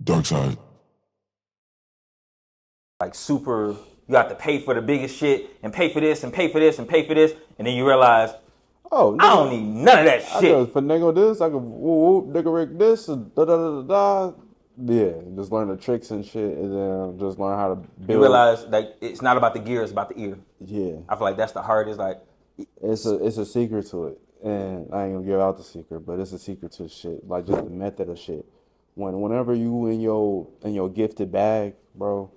Dark side. Like super, you have to pay for the biggest shit and pay for this and pay for this and pay for this, and then you realize Oh, I don't nigga, need none of that I could shit. finagle this. I could whoop, whoop, nigga rig this, and da da da da da. Yeah, just learn the tricks and shit, and then just learn how to You build. realize like it's not about the gear, it's about the ear. Yeah, I feel like that's the hardest. Like, it's a secret to it, and I ain't gonna give out the secret, but it's a secret to shit. Like just the method of shit. Whenever you in your gifted bag, bro,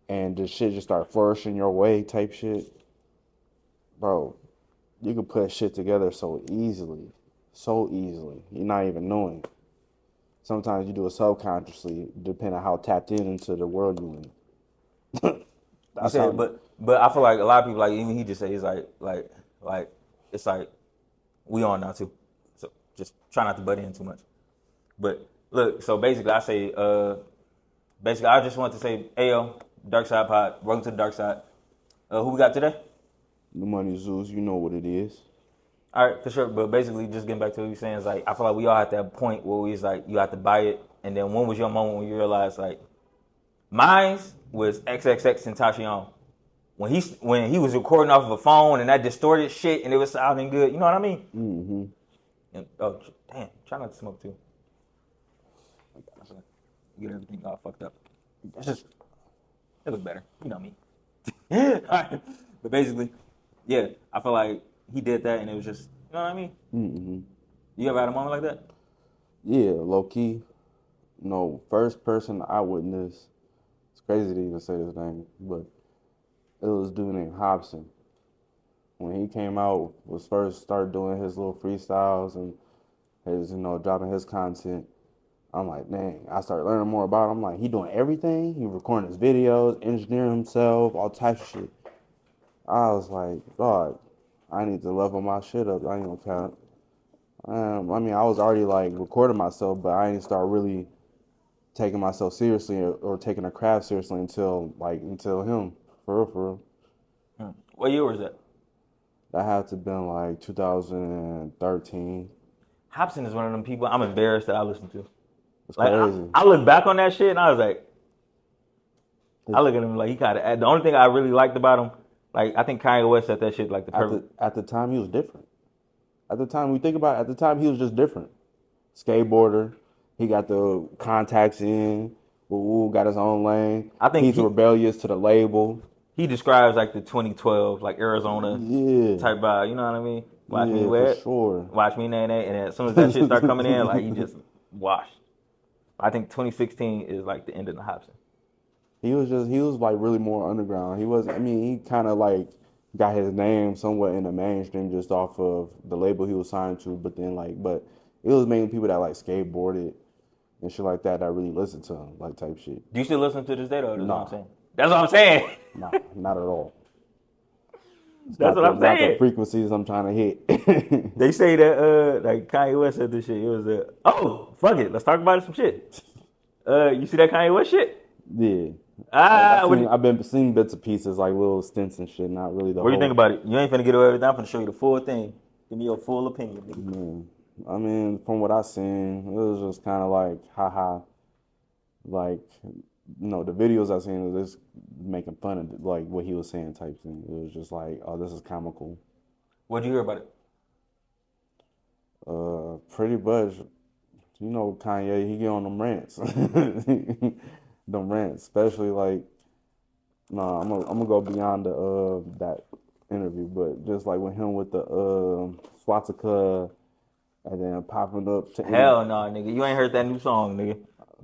and the shit just start flourishing your way, type shit, bro. You can put shit together so easily. You're not even knowing. Sometimes you do it subconsciously, depending on how tapped into the world you in. you That's said, how. but I feel like a lot of people, like even he just said, he's like it's like we on now too. So just try not to butt in too much. But look, so basically, basically, I just want to say, Ayo, Dark Side Pod, welcome to the Dark Side. Who we got today? The money Zeus, you know what it is. All right, for sure. But basically, just getting back to what you're saying is like I feel like we all have that point where we was like you have to buy it, and then when was your moment when you realized like mine was XXX Tentacion when he was recording off of a phone and that distorted shit and it was sounding good. You know what I mean? Mm-hmm. And, oh damn, try not to smoke too. Get everything all fucked up. It's just it look better. You know me. All right. But basically, yeah, I feel like he did that and it was just you know what I mean. Mm-hmm. You ever had a moment like that? Yeah, low key. No, first person eyewitness. It's crazy to even say his name, but it was a dude named Hobson. When he came out, was first started doing his little freestyles and his, dropping his content. I'm like, dang, I started learning more about him. I'm like, he doing everything. He recording his videos, engineering himself, all types of shit. I was like, dog, I need to level my shit up. I ain't gonna count. I mean, I was already like recording myself, but I didn't start really taking myself seriously or taking the craft seriously until him, for real, for real. What year was that? That had to been like 2013. Hobson is one of them people I'm embarrassed that I listen to. It's Like crazy. I look back on that shit and I was like, I It's look at him like he kind of. The only thing I really liked about him, like I think Kanye West said that shit like the at perfect. the time he was different. At the time we think about it, at the time he was just different. Skateboarder, he got the contacts in. Woo woo, got his own lane. I think He's rebellious to the label. he describes like the 2012 like Arizona Yeah, type vibe. You know what I mean? Watch me yeah, for wet, sure. watch me nay nay, and then as soon as that shit start coming in, like he just washed. I think 2016 is like the end of the Hobson. He was like really more underground. He was I mean he kind of like got his name somewhat in the mainstream just off of the label he was signed to, but it was mainly people that like skateboarded and shit like that really listened to him like type shit. Do you still listen to this day though? That's what I'm Nah, saying. That's what I'm saying. nah, not at all. It's That's not what the I'm not the saying. frequencies I'm trying to hit. They say that like Kanye West said this shit. It was oh fuck it, let's talk about some shit. You see that Kanye West shit? Yeah, Ah, what do I've been seeing bits and pieces like little stints and shit, not really the what do you think whole. about it? You ain't finna get away with that. I'm finna show you the full thing. Give me your full opinion, nigga. Man, I mean, from what I seen, it was just kind of like, haha, like, the videos I seen was just making fun of like what he was saying type thing. It was just like, oh, this is comical. What'd you hear about it? Pretty much, Kanye, he get on them rants, them rants, especially like, no, I'm gonna go beyond the that interview, but just like with him with the swastika and then popping up to any. Hell no, nigga. You ain't heard that new song, nigga.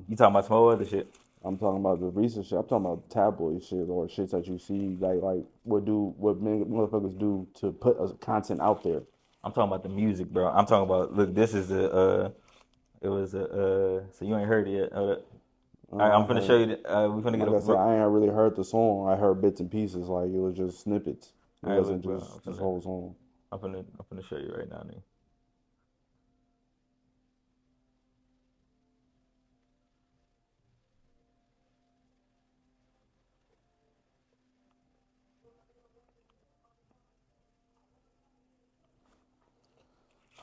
You talking about some whole other shit. I'm talking about the recent shit. I'm talking about tabloid shit or shit that you see like what motherfuckers do to put content out there. I'm talking about the music, bro. I'm talking about look, this is the it was a so you ain't heard it yet. All right, I I'm finna show heard, you we finna get like a I said, I ain't really heard the song. I heard bits and pieces. Like it was just snippets. It all right, wasn't look, bro. just whole song. I'm finna show you right now, nigga.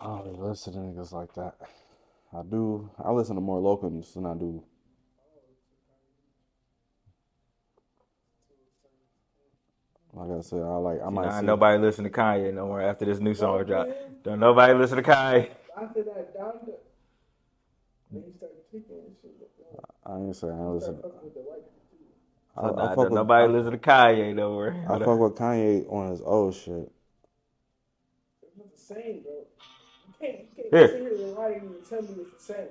I don't really listen to niggas like that. I do. I listen to more local news than I do. Like I said, I might Nah, see. nobody listen to Kanye no more after this new song drop. Don't nobody listen to Kanye. After that, Donda, then you start kicking and shit. I ain't saying I listen. With the white people. So I nah, fuck don't with nobody listen to Kanye no more. I fuck with Kanye on his old shit. It's not the same, bro. You can't Here. sit here and lie to me and tell me it's the same.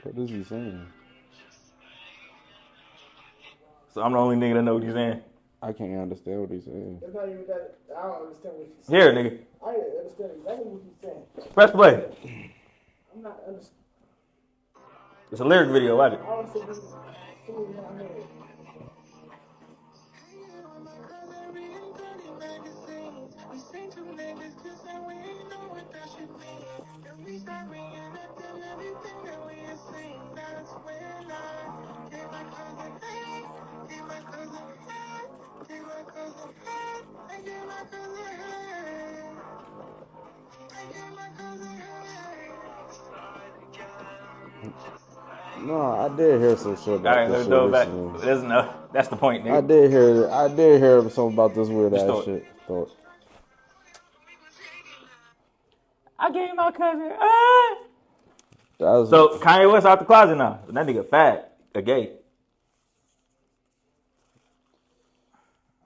What is he saying? So I'm the only nigga that know what he's saying. I can't understand what he's saying. It's not even that. I don't understand what he's Here, saying. nigga. I understand exactly what he's saying. Press play. I'm not understanding. It's a lyric video. Watch it. I was sitting in my head. No, I did hear some shit All about right, this let me shit throw it back. recently. There's no. That's the point, I nigga. did hear something about this weird Just ass throw it. shit. Thought I gave my cousin. Ah. that was, So Kanye West out the closet now. That nigga fat, a gay.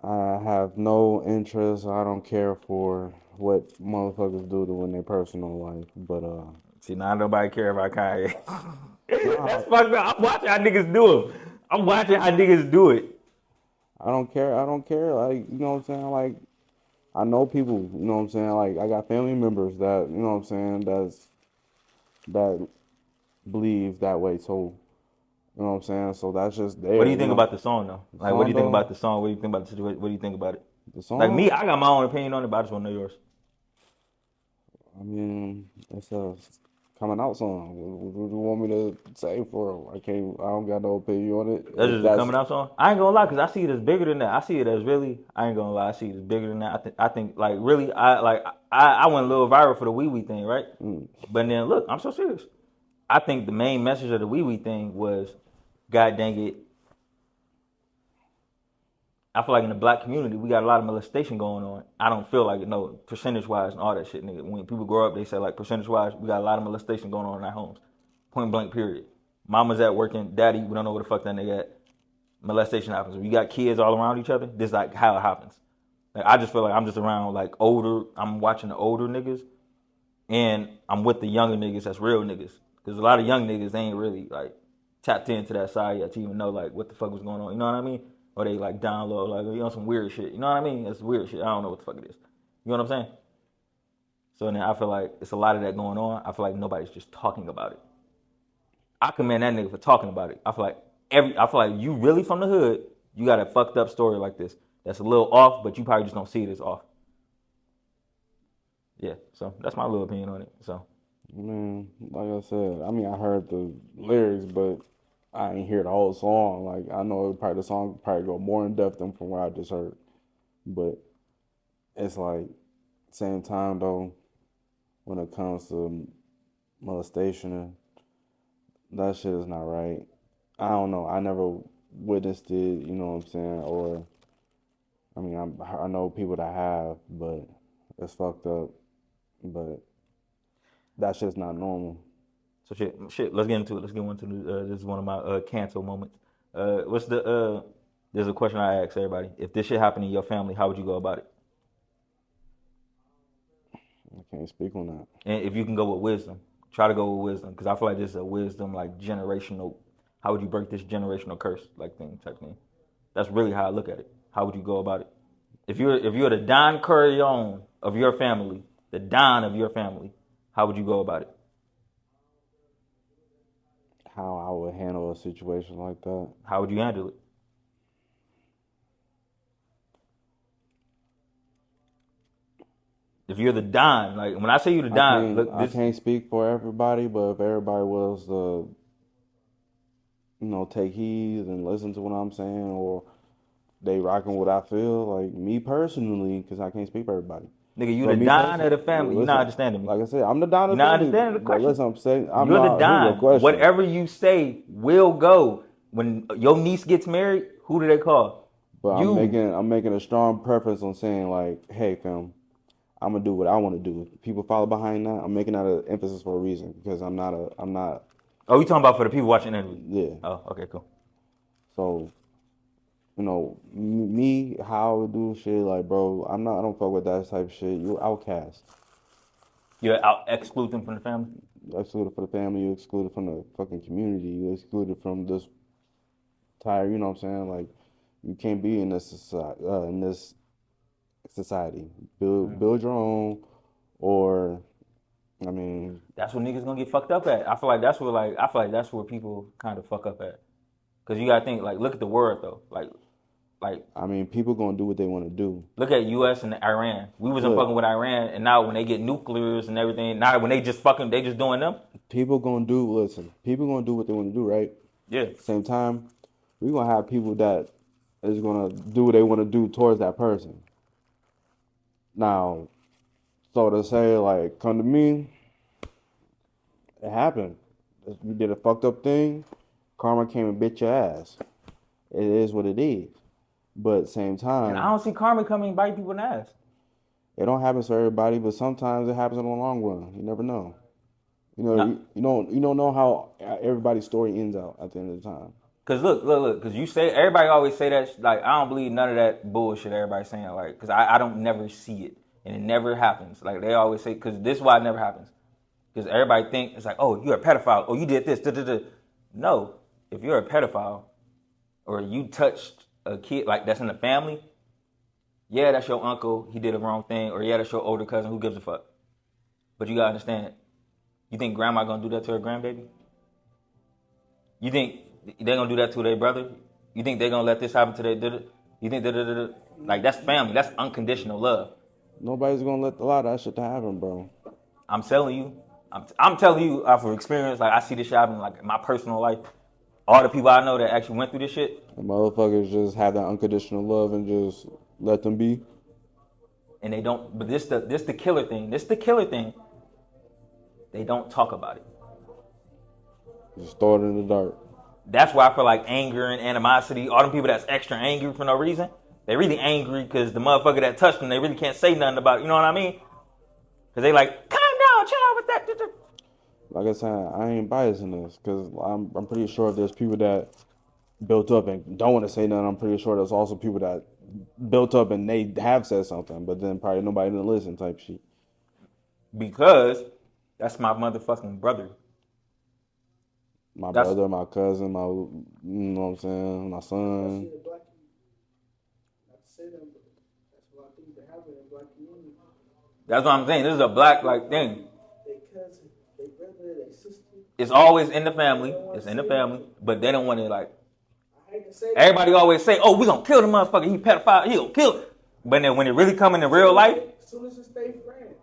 I have no interest. I don't care for what motherfuckers do to in their personal life. But See, now nobody care about Kanye. That's fucked up. I'm watching how niggas do it. I'm watching how niggas do it. I don't care. I don't care. Like, you know what I'm saying? Like, I know people, you know what I'm saying? Like, I got family members that, you know what I'm saying, that believe that way. So, you know what I'm saying? So that's just there. What do you think about the song though? Like, what do you think though? about the song? What do you think about the situation? What do you think about it? The song? Like me, I got my own opinion on it, but I just want to know yours. I mean, it's a coming out song. What do you want me to say for it? I don't got no opinion on it. That's just a coming out song. I ain't gonna lie, cause I see it as bigger than that. I see it as really. I ain't gonna lie, I see it as bigger than that. I think like really. I went a little viral for the wee wee thing, right? But then look, I'm so serious. I think the main message of the wee wee thing was, God dang it. I feel like in the black community, we got a lot of molestation going on. I don't feel like it, no, percentage wise and all that shit, nigga. When people grow up, they say like percentage wise, we got a lot of molestation going on in our homes. Point blank, period. Mama's at working, daddy, we don't know where the fuck that nigga at. Molestation happens. When you got kids all around each other, this is like how it happens. Like I just feel like I'm just around like older, I'm watching the older niggas, and I'm with the younger niggas that's real niggas. Because a lot of young niggas, they ain't really like tapped into that side yet to even know like what the fuck was going on. You know what I mean? Or they like download like, you know, some weird shit. You know what I mean? It's weird shit. I don't know what the fuck it is. You know what I'm saying? So then I feel like it's a lot of that going on. I feel like nobody's just talking about it. I commend that nigga for talking about it. I feel like you really from the hood, you got a fucked up story like this. That's a little off, but you probably just don't see it as off. Yeah, so that's my little opinion on it. So, Man, like I said, I mean, I heard the lyrics, but I ain't hear the whole song. Like, I know probably the song probably go more in depth than from what I just heard. But it's like, same time though, when it comes to molestation, that shit is not right. I don't know. I never witnessed it, you know what I'm saying? Or, I mean, I know people that have, but it's fucked up. But that shit's not normal. so shit. Let's get into it. Let's get into this is one of my cancel moments. There's a question I ask everybody. If this shit happened in your family, how would you go about it? I can't speak on that. And if you can go with wisdom, try to go with wisdom, because I feel like this is a wisdom like generational. How would you break this generational curse like thing type thing? That's really how I look at it. How would you go about it? If you're the Don Corleone of your family, the Don of your family, how would you go about it? How I would handle a situation like that. How would you handle it? If you're the Don, like when I say you the Don, look, I can't speak for everybody, but if everybody was to, take heed and listen to what I'm saying, or they rocking what I feel, like me personally, because I can't speak for everybody. nigga, you But the me Don of the personally, family. You're not understanding me. like I said, I'm the Don You're of the not family. understanding the But question. listen, I'm saying, You're the Don. Your question. Whatever you say will go. When your niece gets married, who do they call? But You. I'm making a strong preference on saying like, hey, fam, I'm gonna do what I want to do. If people follow behind that, I'm making that an emphasis for a reason because I'm not. Oh, you talking about for the people watching the interview? Yeah. Oh, okay, cool. So, me, how I would do shit, like, bro, I don't fuck with that type of shit. You outcast. You exclude them from the family? You excluded from the family, you excluded from the fucking community, you excluded from this entire, you know what I'm saying? Like, you can't be in this society. Build your own, or, I mean. That's what niggas gonna get fucked up at. I feel like that's where people kind of fuck up at. Cause you gotta think, like, look at the world though. Like. I mean, people gonna do what they want to do. Look at U.S. and Iran. We wasn't fucking with Iran, and now when they get nuclears and everything, now when they just doing them. People gonna do what they want to do, right? Yeah. Same time, we gonna have people that is gonna do what they want to do towards that person. Now, so to say, like, come to me, it happened. You did a fucked up thing, karma came and bit your ass. It is what it is. But at the same time, and I don't see karma coming and bite people in the ass. It don't happen to everybody, but sometimes it happens in the long run. You never know. You don't know how everybody's story ends out at the end of the time. Cause look. Cause you say everybody always say that. Like, I don't believe none of that bullshit everybody's saying. Like, cause I don't never see it, and it never happens. Like they always say, cause this is why it never happens. Cause everybody think it's like, oh, you're a pedophile. Oh, you did this. No, if you're a pedophile, or you touched a kid like that's in the family, yeah, that's your uncle, he did a wrong thing, or yeah, that's your older cousin, who gives a fuck? But you gotta understand, you think grandma gonna do that to her grandbaby? You think they gonna do that to their brother? You think they gonna let this happen to their, you think like that's family, that's unconditional love. Nobody's gonna let a lot of that shit to happen, bro. I'm telling you off of experience, like I see this shit happen like in my personal life. All the people I know that actually went through this shit. The motherfuckers just have that unconditional love and just let them be. And they don't, but this the killer thing. They don't talk about it. Just throw it in the dark. That's why I feel like anger and animosity, all them people that's extra angry for no reason, they really angry because the motherfucker that touched them, they really can't say nothing about it, you know what I mean? Because they like, calm down, chill out with that. Like I said, I ain't biased in this because I'm pretty sure if there's people that built up and don't want to say nothing, I'm pretty sure there's also people that built up and they have said something, but then probably nobody didn't listen type shit. Because that's my motherfucking brother. My brother, my cousin, you know what I'm saying, my son. That's what I'm saying. This is a black like thing. It's always in the family. It's in the family, but they don't want to like. Everybody always say, "Oh, we gonna kill the motherfucker. He pedophile. He gonna kill it." But then when it really come into real life, as soon as it stay friends,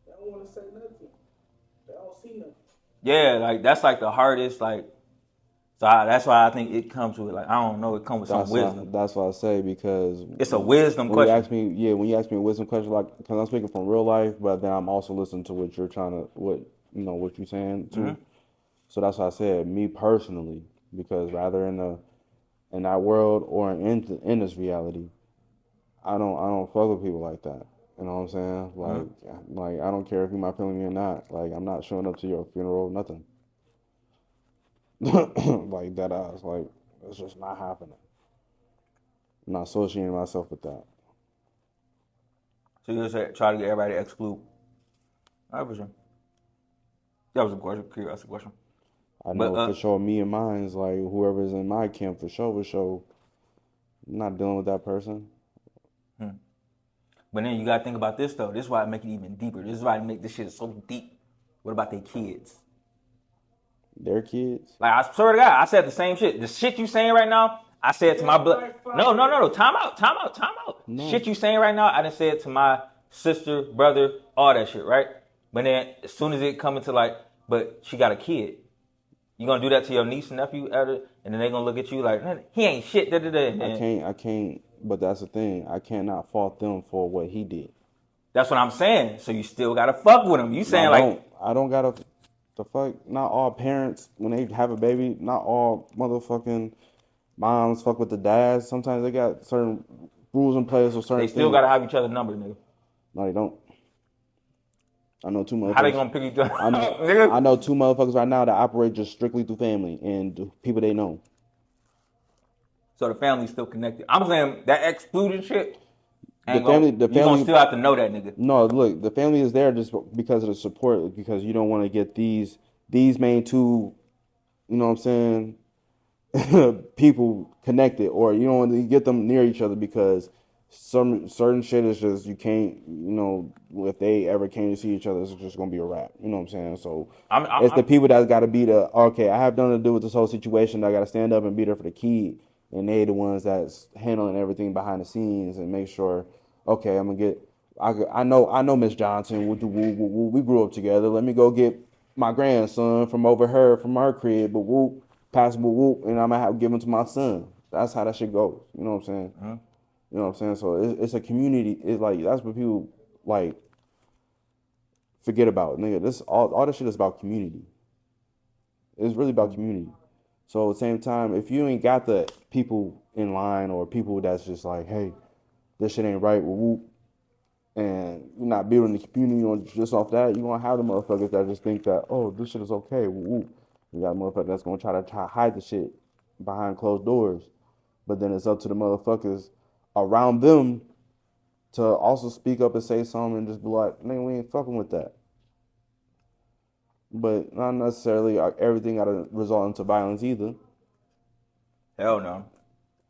they don't want to say nothing. They don't see nothing. Yeah, like that's like the hardest. Like, so that's why I think it comes with like I don't know. It comes with some wisdom. That's what I say because it's a wisdom question. When you ask me a wisdom question, like because I'm speaking from real life, but then I'm also listening to what you're what you're saying too. Mm-hmm. So that's why I said me personally, because rather in that world or in this reality, I don't fuck with people like that. You know what I'm saying? Like I don't care if you're my family or not. Like I'm not showing up to your funeral, nothing. Like that ass. Like it's just not happening. I'm not associating myself with that. So you just try to get everybody to exclude. All right, for sure. That was a question. Curiosity question. I know for sure me and mine is like whoever's in my camp for sure. I'm not dealing with that person. But then you gotta think about this though. This is why I make it even deeper. This is why I make this shit so deep. What about their kids? Their kids? Like I swear to God, I said the same shit. The shit you saying right now, I said to my blood. No. Time out. No. Shit you saying right now, I done said to sister, brother, all that shit, right? But then as soon as it come into like, but she got a kid. You gonna do that to your niece and nephew, and then they gonna look at you like, he ain't shit. Da, da, da. I can't. But that's the thing. I cannot fault them for what he did. That's what I'm saying. So you still gotta fuck with him. You saying I don't gotta. The fuck. Not all parents when they have a baby. Not all motherfucking moms fuck with the dads. Sometimes they got certain rules in place or certain. They still gotta have each other's number, nigga. No, they don't. I know two motherfuckers. How they gonna pick each other? I know two motherfuckers right now that operate just strictly through family and people they know. So the family's still connected. I'm saying that excluded shit. The family, you gonna still have to know that nigga. No, look, the family is there just because of the support, because you don't want to get these main two, you know what I'm saying, people connected, or you don't want to get them near each other because certain shit is just, you can't, you know, if they ever came to see each other, it's just gonna be a wrap. You know what I'm saying? So it's the people that's got to be okay, I have nothing to do with this whole situation. I got to stand up and be there for the kid. And they the ones that's handling everything behind the scenes and make sure, okay, I'm gonna get. I know Miss Johnson. We grew up together. Let me go get my grandson from her crib. But whoop, pass whoop, and I'm gonna have to give him to my son. That's how that shit goes. You know what I'm saying? Mm-hmm. You know what I'm saying? So it's a community. It's like that's what people like forget about, nigga. This all this shit is about community. It's really about community. So at the same time, if you ain't got the people in line or people that's just like, hey, this shit ain't right, whoop, and you're not building the community on just off that, you're going to have the motherfuckers that just think that, oh, this shit is okay, whoop. You got motherfuckers that's going to try to hide the shit behind closed doors. But then it's up to the motherfuckers around them to also speak up and say something and just be like, man, we ain't fucking with that. But not necessarily everything got to result into violence either. Hell no.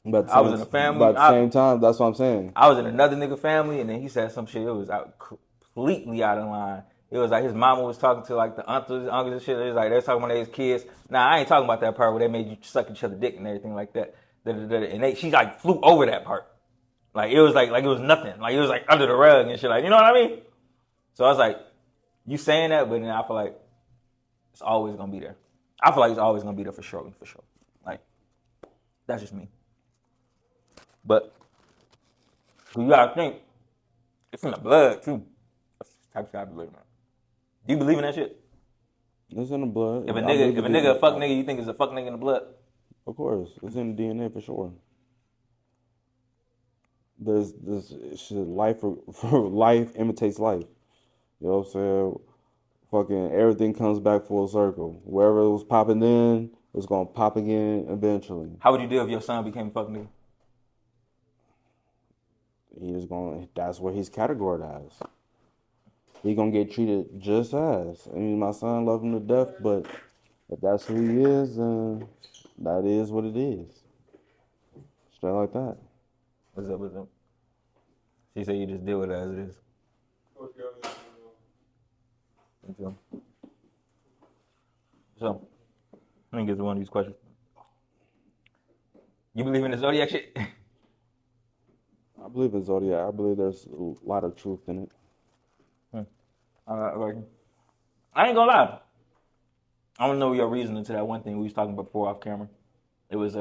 But I was in a family. But at the same time, that's what I'm saying. I was in another nigga family, and then he said some shit. It was completely out of line. It was like his mama was talking to like the uncles and shit. It was like they was talking about his kids. Nah, I ain't talking about that part where they made you suck each other dick and everything like that. And she like flew over that part. Like it was like it was nothing. Like it was like under the rug and shit. Like, you know what I mean? So I was like, you saying that, but then I feel like it's always gonna be there. I feel like it's always gonna be there for sure. Like, that's just me. But you gotta think, it's in the blood too. That's the type of shit I believe in. Do you believe in that shit? It's in the blood. If a nigga a fuck nigga, you think it's a fuck nigga in the blood? Of course, it's in the DNA for sure. There's shit, life for life imitates life. You know what I'm saying? Fucking everything comes back full circle. Wherever it was popping then, it's gonna pop again eventually. How would you do if your son became a fuck nigga? That's what he's categorized as. He gonna get treated just as. I mean, my son love him to death, but if that's who he is, then that is what it is. Straight like that. What's up? She said you just deal with it as it is. So, let me get to one of these questions. You believe in the zodiac shit? I believe in zodiac. I believe there's a lot of truth in it. I ain't gonna lie. I don't know your reasoning to that one thing we was talking about before off camera. It was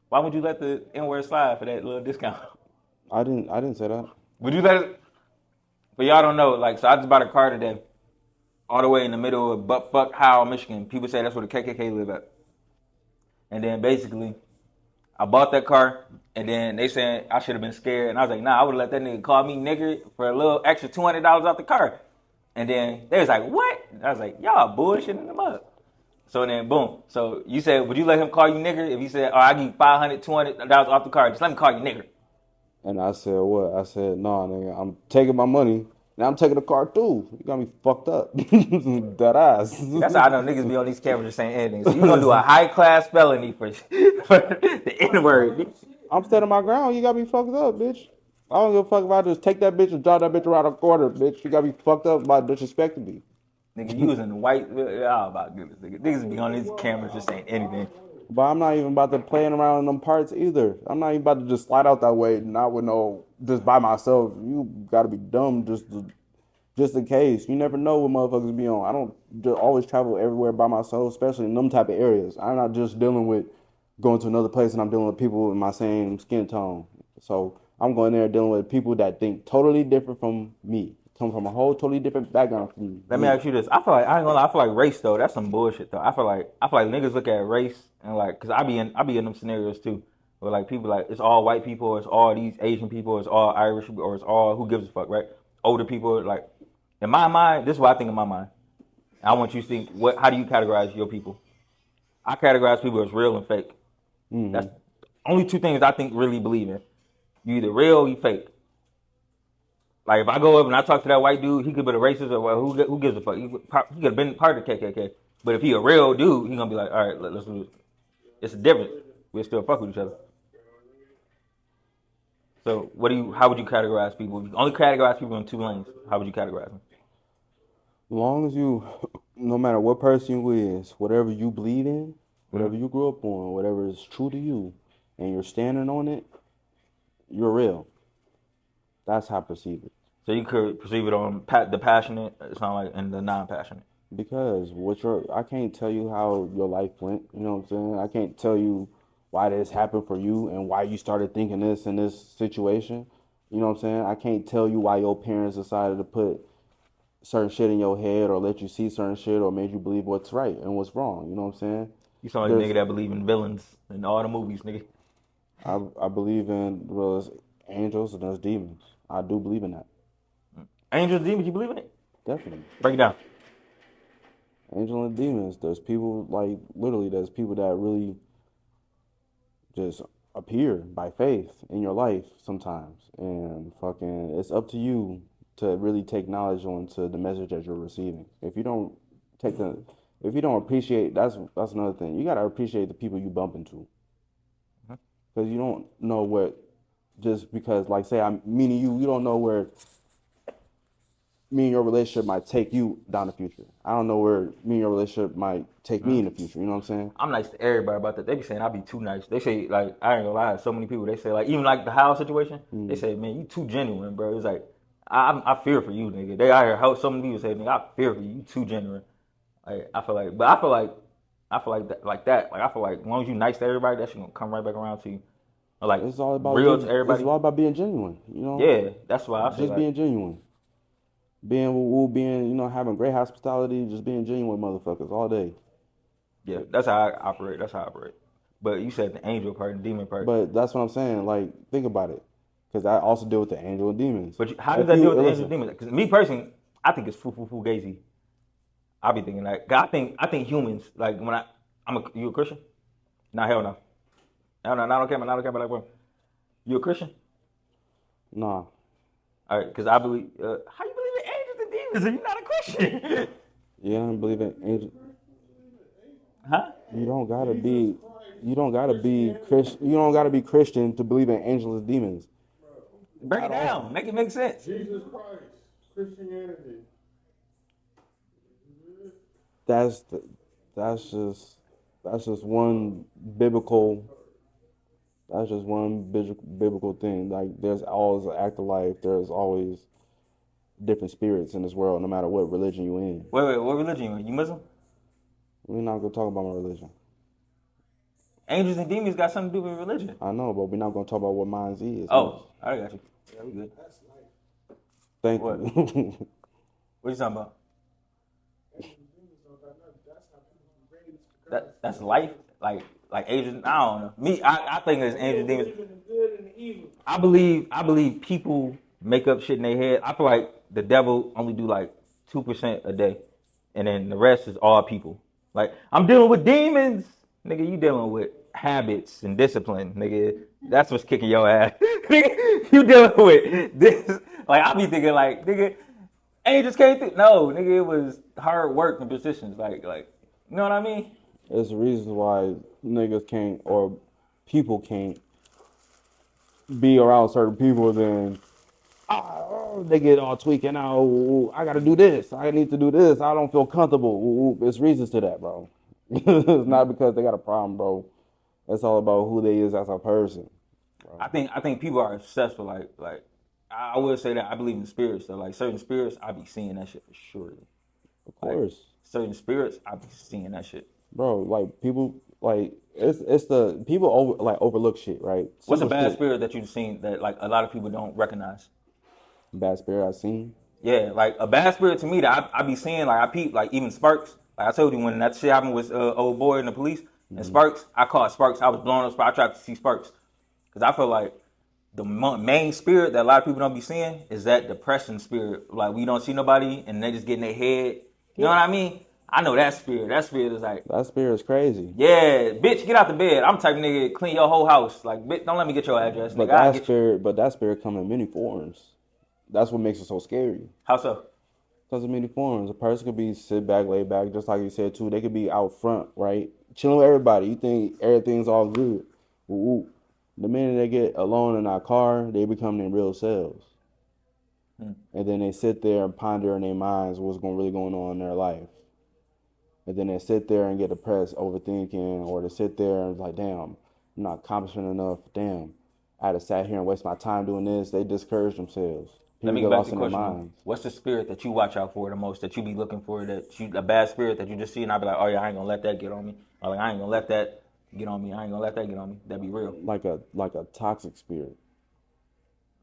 why would you let the N-word slide for that little discount? I didn't say that. Would you let it? But y'all don't know. Like, so I just bought a car today, all the way in the middle of buttfuck Howell, Michigan. People say that's where the KKK live at. And then basically, I bought that car, and then they said I should have been scared. And I was like, nah, I would have let that nigga call me nigger for a little extra $200 off the car. And then they was like, what? And I was like, y'all bullshitting the mug. So then, boom. So you said, would you let him call you nigger if he said, oh, I give you $500, $200 off the car. Just let me call you nigger. And I said, what? I said, nah, nigga, I'm taking my money. Now I'm taking the car too. You got me fucked up. That ass. That's how I know niggas be on these cameras just saying anything. So you gonna do a high class felony for the N-word. I'm standing my ground. You got me fucked up, bitch. I don't give a fuck if I just take that bitch and drive that bitch around the corner, bitch. You got me fucked up by disrespecting me. Nigga, you was in the white. Oh, my goodness, nigga. Niggas be on these cameras just saying anything. But I'm not even about to playing around in them parts either. I'm not even about to just slide out that way, not with no, just by myself. You gotta be dumb just in case. You never know what motherfuckers be on. I don't just always travel everywhere by myself, especially in them type of areas. I'm not just dealing with going to another place and I'm dealing with people in my same skin tone. So I'm going there dealing with people that think totally different from me, come from a whole totally different background from me. Let me ask you this. I feel like I ain't gonna lie, I feel like race though, that's some bullshit though. I feel like niggas look at race and like, cause I be in them scenarios too. Where like people like it's all white people, or it's all these Asian people, or it's all Irish people, or it's all who gives a fuck, right? Older people, like in my mind, this is what I think in my mind. I want you to think how do you categorize your people? I categorize people as real and fake. That's only two things I think really believe in. You either real or you fake. Like if I go up and I talk to that white dude, he could be a racist or who gives a fuck. He could have been part of the KKK. But if he a real dude, he gonna be like, all right, let's do this. It's different. We still fuck with each other. So how would you categorize people? If you only categorize people in two lanes, how would you categorize them? As long as you, no matter what person you is, whatever you believe in, whatever you grew up on, whatever is true to you, and you're standing on it, you're real. That's how I perceive it. So you could perceive it on the passionate, it's not like, and the non-passionate. Because I can't tell you how your life went. You know what I'm saying? I can't tell you why this happened for you and why you started thinking this in this situation. You know what I'm saying? I can't tell you why your parents decided to put certain shit in your head or let you see certain shit or made you believe what's right and what's wrong. You know what I'm saying? You sound like a nigga that believe in villains in all the movies, nigga. I believe in there's angels and there's demons. I do believe in that. Angels, demons, you believe in it? Definitely. Break it down. Angels and demons. There's people like literally. There's people that really just appear by faith in your life sometimes, and fucking, it's up to you to really take knowledge onto the message that you're receiving. If you don't appreciate, that's another thing. You gotta appreciate the people you bump into, because you don't know what, just because like say I'm meeting you, you don't know where me and your relationship might take you down the future. I don't know where me and your relationship might take me in the future. You know what I'm saying? I'm nice to everybody about that. They be saying I be too nice. They say like I ain't gonna lie. So many people they say like even like the house situation. They say man you too genuine, bro. It's like I fear for you, nigga. They out here how so many people say nigga I fear for you. You too genuine. Like I feel like that. Like I feel like as long as you nice to everybody, that shit gonna come right back around to you. Or like It's all about real to everybody. It's all about being genuine. You know? Yeah, that's why I say just like, being genuine. Being you know, having great hospitality, just being genuine motherfuckers all day. yeah, that's how I operate. But you said the angel part and demon part. But that's what I'm saying. Like, think about it, because I also deal with the angel and demons. But how does that deal with the angel and demons? Because me personally, I think it's fugazi. I be thinking like, I think humans like when you a Christian? Nah, hell no. No, I don't care, man. I don't care about like, bro. You a Christian? Nah. All right, because I believe. How you believe in angels and demons if you're not a Christian? Yeah, I don't believe in angels. Huh? You don't gotta be Christian. You don't gotta be Christian to believe in angels and demons. Break it down. Make it make sense. Jesus Christ, Christianity. That's just one biblical. That's just one biblical thing. Like, there's always an afterlife. There's always different spirits in this world, no matter what religion you're in. Wait, what religion you in? You Muslim? We're not gonna talk about my religion. Angels and demons got something to do with religion. I know, but we're not gonna talk about what mine is. Oh, I got you. Yeah, we good. Thank What? you. What you talking about? That's life. Like angels. I don't know. Me, I think it's angels, demons. I believe people make up shit in their head. I feel like the devil only do like 2% a day, and then the rest is all people. Like I'm dealing with demons, nigga. You dealing with habits and discipline, nigga. That's what's kicking your ass. You dealing with this? Like I be thinking, like nigga, angels came through. No, nigga, it was hard work and persistence. Like you know what I mean? There's the reasons why niggas can't or people can't be around certain people. Then they get all tweaking out. I gotta do this. I need to do this. I don't feel comfortable. There's reasons to that, bro. It's not because they got a problem, bro. It's all about who they is as a person. I think people are obsessed with like I would say that I believe in spirits. So like certain spirits, I be seeing that shit for sure. Of Like course, certain spirits, I be seeing that shit. bro. Like people, like it's the people overlook shit, right? What's a Simple bad shit. spirit that you've seen that like a lot of people don't recognize? Bad spirit I seen. Yeah, like a bad spirit to me that I be seeing, like I peep, like even Sparks. Like I told you when that shit happened with old boy and the police and Hmm. Sparks, I caught Sparks. I was blowing up Sparks. I tried to see Sparks because I feel like the main spirit that a lot of people don't be seeing is that depression spirit. Like we don't see nobody and they just get in their head. You know what I mean? I know that spirit. That spirit is like, That spirit is crazy. yeah, bitch, get out the bed. I'm the type of nigga clean your whole house. Like, bitch, don't let me get your address, But nigga. I get you. that spirit come in many forms. That's what makes it so scary. How so? Because of many forms. A person could be sit back, lay back, just like you said too. They could be out front, right? Chilling with everybody. You think everything's all good. Woo woo. The minute they get alone in our car, they become their real selves. Hmm. And then they sit there and ponder in their minds really going on in their life. And then they sit there and get depressed, overthinking, or they sit there and like, damn, I'm not accomplishing enough. Damn, I had to sat here and waste my time doing this. They discourage themselves. Let People me get get back to lost the in their question though. minds. What's the spirit that you watch out for the most, that you be looking for, that you a bad spirit that you just see and I be like, oh yeah, I ain't gonna let that get on me. Or like I ain't gonna let that get on me. I ain't gonna let that get on me. That be real. Like a toxic spirit.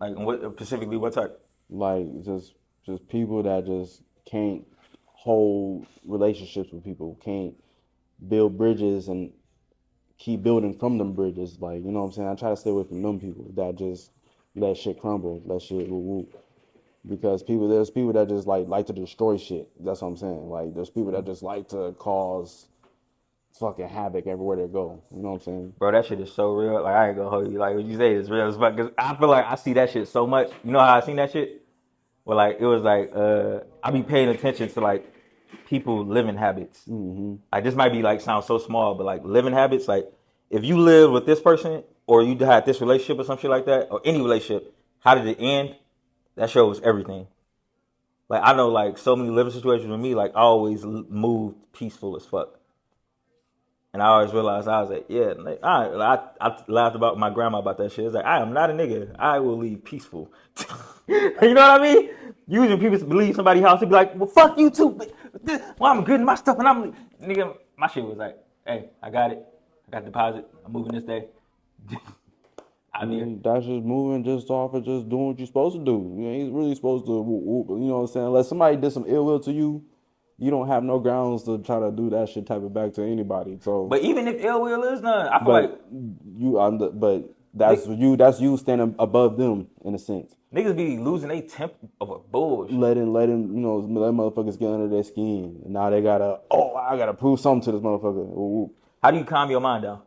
Like what specifically what type? Like just people that just can't hold relationships with people, can't build bridges and keep building from them bridges. Like, you know what I'm saying? I try to stay away from them people that just let shit crumble, let shit woo woo. Because there's people that just like to destroy shit. That's what I'm saying. Like there's people that just like to cause fucking havoc everywhere they go. You know what I'm saying? Bro, that shit is so real. Like I ain't gonna hold you. Like what you say is real as fuck. Cause I feel like I see that shit so much. You know how I seen that shit? Well, like it was like I be paying attention to like people living habits. Mm-hmm. Like this might be like sound so small, but like living habits. Like if you live with this person or you had this relationship or some shit like that, or any relationship, how did it end? That shows everything. Like I know like so many living situations with me. Like I always moved peaceful as fuck. And I always realized I was like, yeah, like, I laughed about my grandma about that shit. It's like, I am not a nigga. I will leave peaceful. You know what I mean? Usually people believe somebody's house, they be like, well, fuck you too. Well, I'm getting my stuff and I'm, nigga, my shit was like, hey, I got it. I got the deposit. I'm moving this day. Out there. That's just moving just off of just doing what you're supposed to do. You ain't really supposed to, you know what I'm saying? Unless somebody did some ill will to you, you don't have no grounds to try to do that shit type of back to anybody. So, But even if ill will is done, I feel like but but that's you standing above them in a sense. niggas be losing their temper over bullshit. Letting let motherfuckers get under their skin. And now they gotta, I gotta prove something to this motherfucker. Ooh. How do you calm your mind down?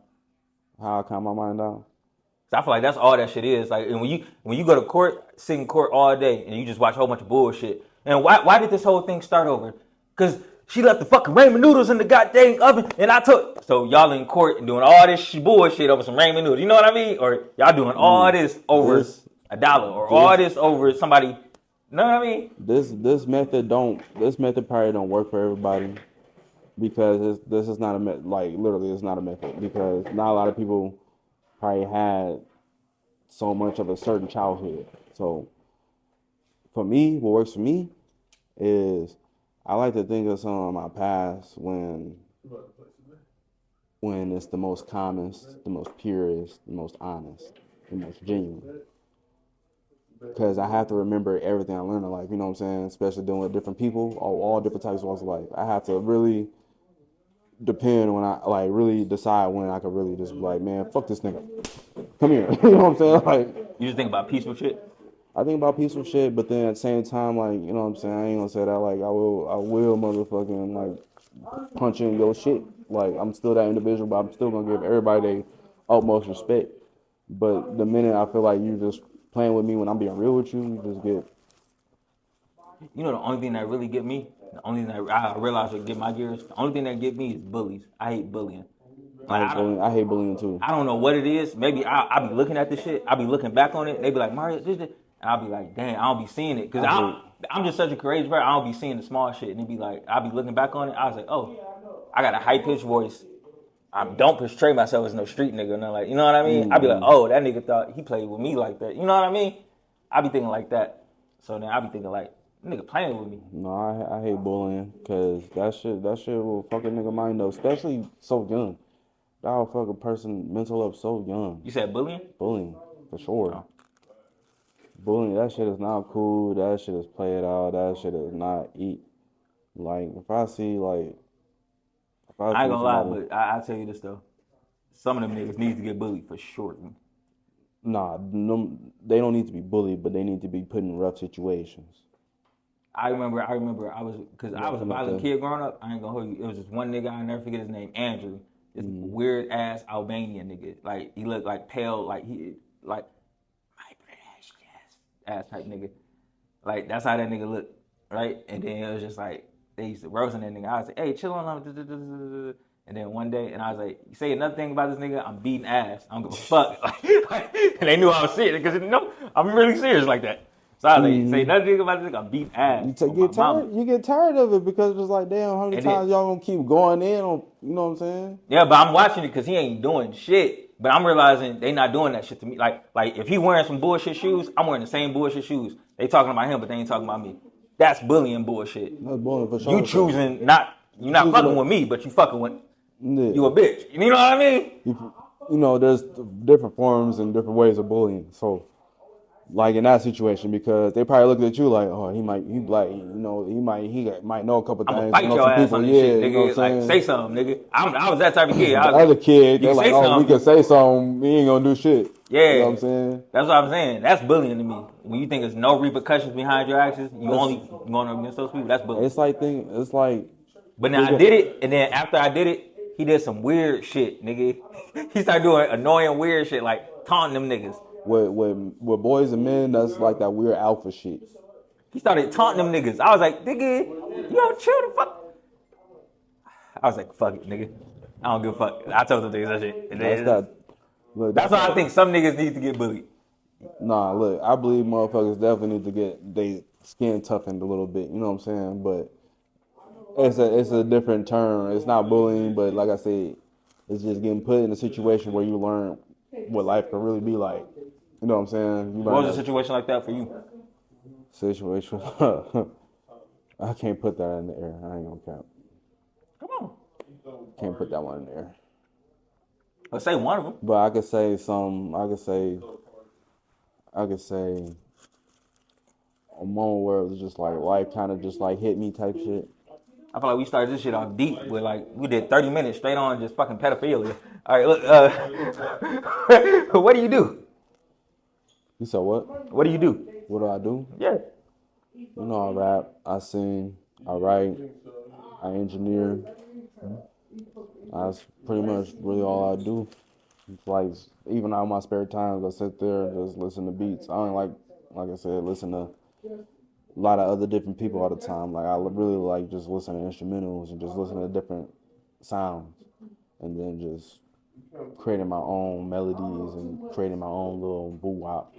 How I calm my mind down? So I feel like that's all that shit is. Like, and when you go to court, sit in court all day, and you just watch a whole bunch of bullshit. And why did this whole thing start over? Because she left the fucking ramen noodles in the goddamn oven, and I took. So y'all in court and doing all this bullshit over some ramen noodles. You know what I mean? Or y'all doing all this over $1, or all this over somebody. You know what I mean? This method probably don't work for everybody because this is not a like literally it's not a method because not a lot of people probably had so much of a certain childhood. So for me, what works for me is I like to think of some of my past when it's the most calmest, the most purest, the most honest, the most genuine. Because I have to remember everything I learned in life, you know what I'm saying? Especially dealing with different people, all different types of walks of life. I have to really depend when I like really decide when I can really just be like, man, fuck this nigga. Come here. You know what I'm saying? Like You just think about peaceful shit. I think about peaceful shit, but then at the same time, like, you know what I'm saying? I ain't gonna say that like I will motherfucking like punch in your shit. Like I'm still that individual, but I'm still gonna give everybody their utmost respect. But the minute I feel like you just playing with me when I'm being real with you, you just get. You know the only thing that really get me, the only thing that I realize would get my gears, the only thing that get me is bullies. I hate bullying. Like, I hate bullying too. I don't know what it is. Maybe I'll be looking at this shit. I'll be looking back on it. They be like, Mario, this. And I'll be like, damn, I don't be seeing it. Because I'm just such a courageous person. I don't be seeing the small shit. And it be like, I'll be looking back on it. I was like, oh, I got a high-pitched voice. I don't portray myself as no street nigga, nothing like, you know what I mean? I be like, oh, that nigga thought he played with me like that. You know what I mean? I be thinking like that. So then I be thinking like, nigga playing with me. No, I hate bullying because that shit will fuck a nigga mind up, especially so young. That'll fuck a person mental up so young. You said bullying? Bullying, for sure. Oh. Bullying, that shit is not cool. That shit is played out. That shit is not eat. Like, if I see I ain't gonna lie, but I'll tell you this though. Some of them niggas need to get bullied for sure. Nah, no, they don't need to be bullied, but they need to be put in rough situations. I remember I was a violent kid growing up. I ain't gonna hold you. It was just one nigga, I'll never forget his name, Andrew. This weird ass Albanian nigga. Like he looked like pale, like he like ass type nigga. Like that's how that nigga looked, right? And then it was just like they used to roast that nigga. I was like, hey, chill on him. And then one day, and I was like, you say another thing about this nigga, I'm beating ass. I don't give a fuck. And they knew I was serious because I'm really serious like that. So I was like, say another thing about this nigga, I'm beating ass. You get tired of it because it's like, damn, how many times y'all gonna keep going in on, you know what I'm saying? Yeah, but I'm watching it because he ain't doing shit. But I'm realizing they not doing that shit to me. Like if he wearing some bullshit shoes, I'm wearing the same bullshit shoes. They talking about him, but they ain't talking about me. That's bullying bullshit. That's bullying for sure. You choosing you're not fucking with me, but you fucking with you a bitch. You know what I mean? You know, there's different forms and different ways of bullying. So, like in that situation, because they probably looked at you like, oh, he might know a couple things. I'm gonna fight your ass on this shit, nigga. You know what I'm like, say something, nigga. I was that type of kid. I was a kid, they're like, oh, we can say something. We ain't gonna do shit. Yeah, you know what I'm saying? That's what I'm saying. That's bullying to me. When you think there's no repercussions behind your actions, you only going against those people. That's bullying. It's like. But now I did it, and then after I did it, he did some weird shit, nigga. He started doing annoying weird shit, like taunting them niggas. With boys and men, that's like that weird alpha shit. He started taunting them niggas. I was like, nigga, you don't chill the fuck. I was like, fuck it, nigga. I don't give a fuck. I told them niggas that shit. That's why I think some niggas need to get bullied. Nah, look, I believe motherfuckers definitely need to get they skin toughened a little bit. You know what I'm saying? But it's a different term. It's not bullying, but like I said, it's just getting put in a situation where you learn what life can really be like. You know what I'm saying? What was a situation like that for you? Situation? I can't put that in the air. I ain't gonna cap. Come on. Can't put that one in the air. Let's say one of them. But I could say a moment where it was just like life kind of just like hit me type shit. I feel like we started this shit off deep with like we did 30 minutes straight on just fucking pedophilia. All right, look. What do you do? You said what? What do you do? What do I do? Yeah. You know, I rap, I sing, I write, I engineer. That's pretty much really all I do. It's like even out of my spare time, I sit there and just listen to beats. I don't like I said, listen to a lot of other different people all the time. Like I really like just listen to instrumentals and just listen to different sounds, and then just creating my own melodies and creating my own little boo-wop.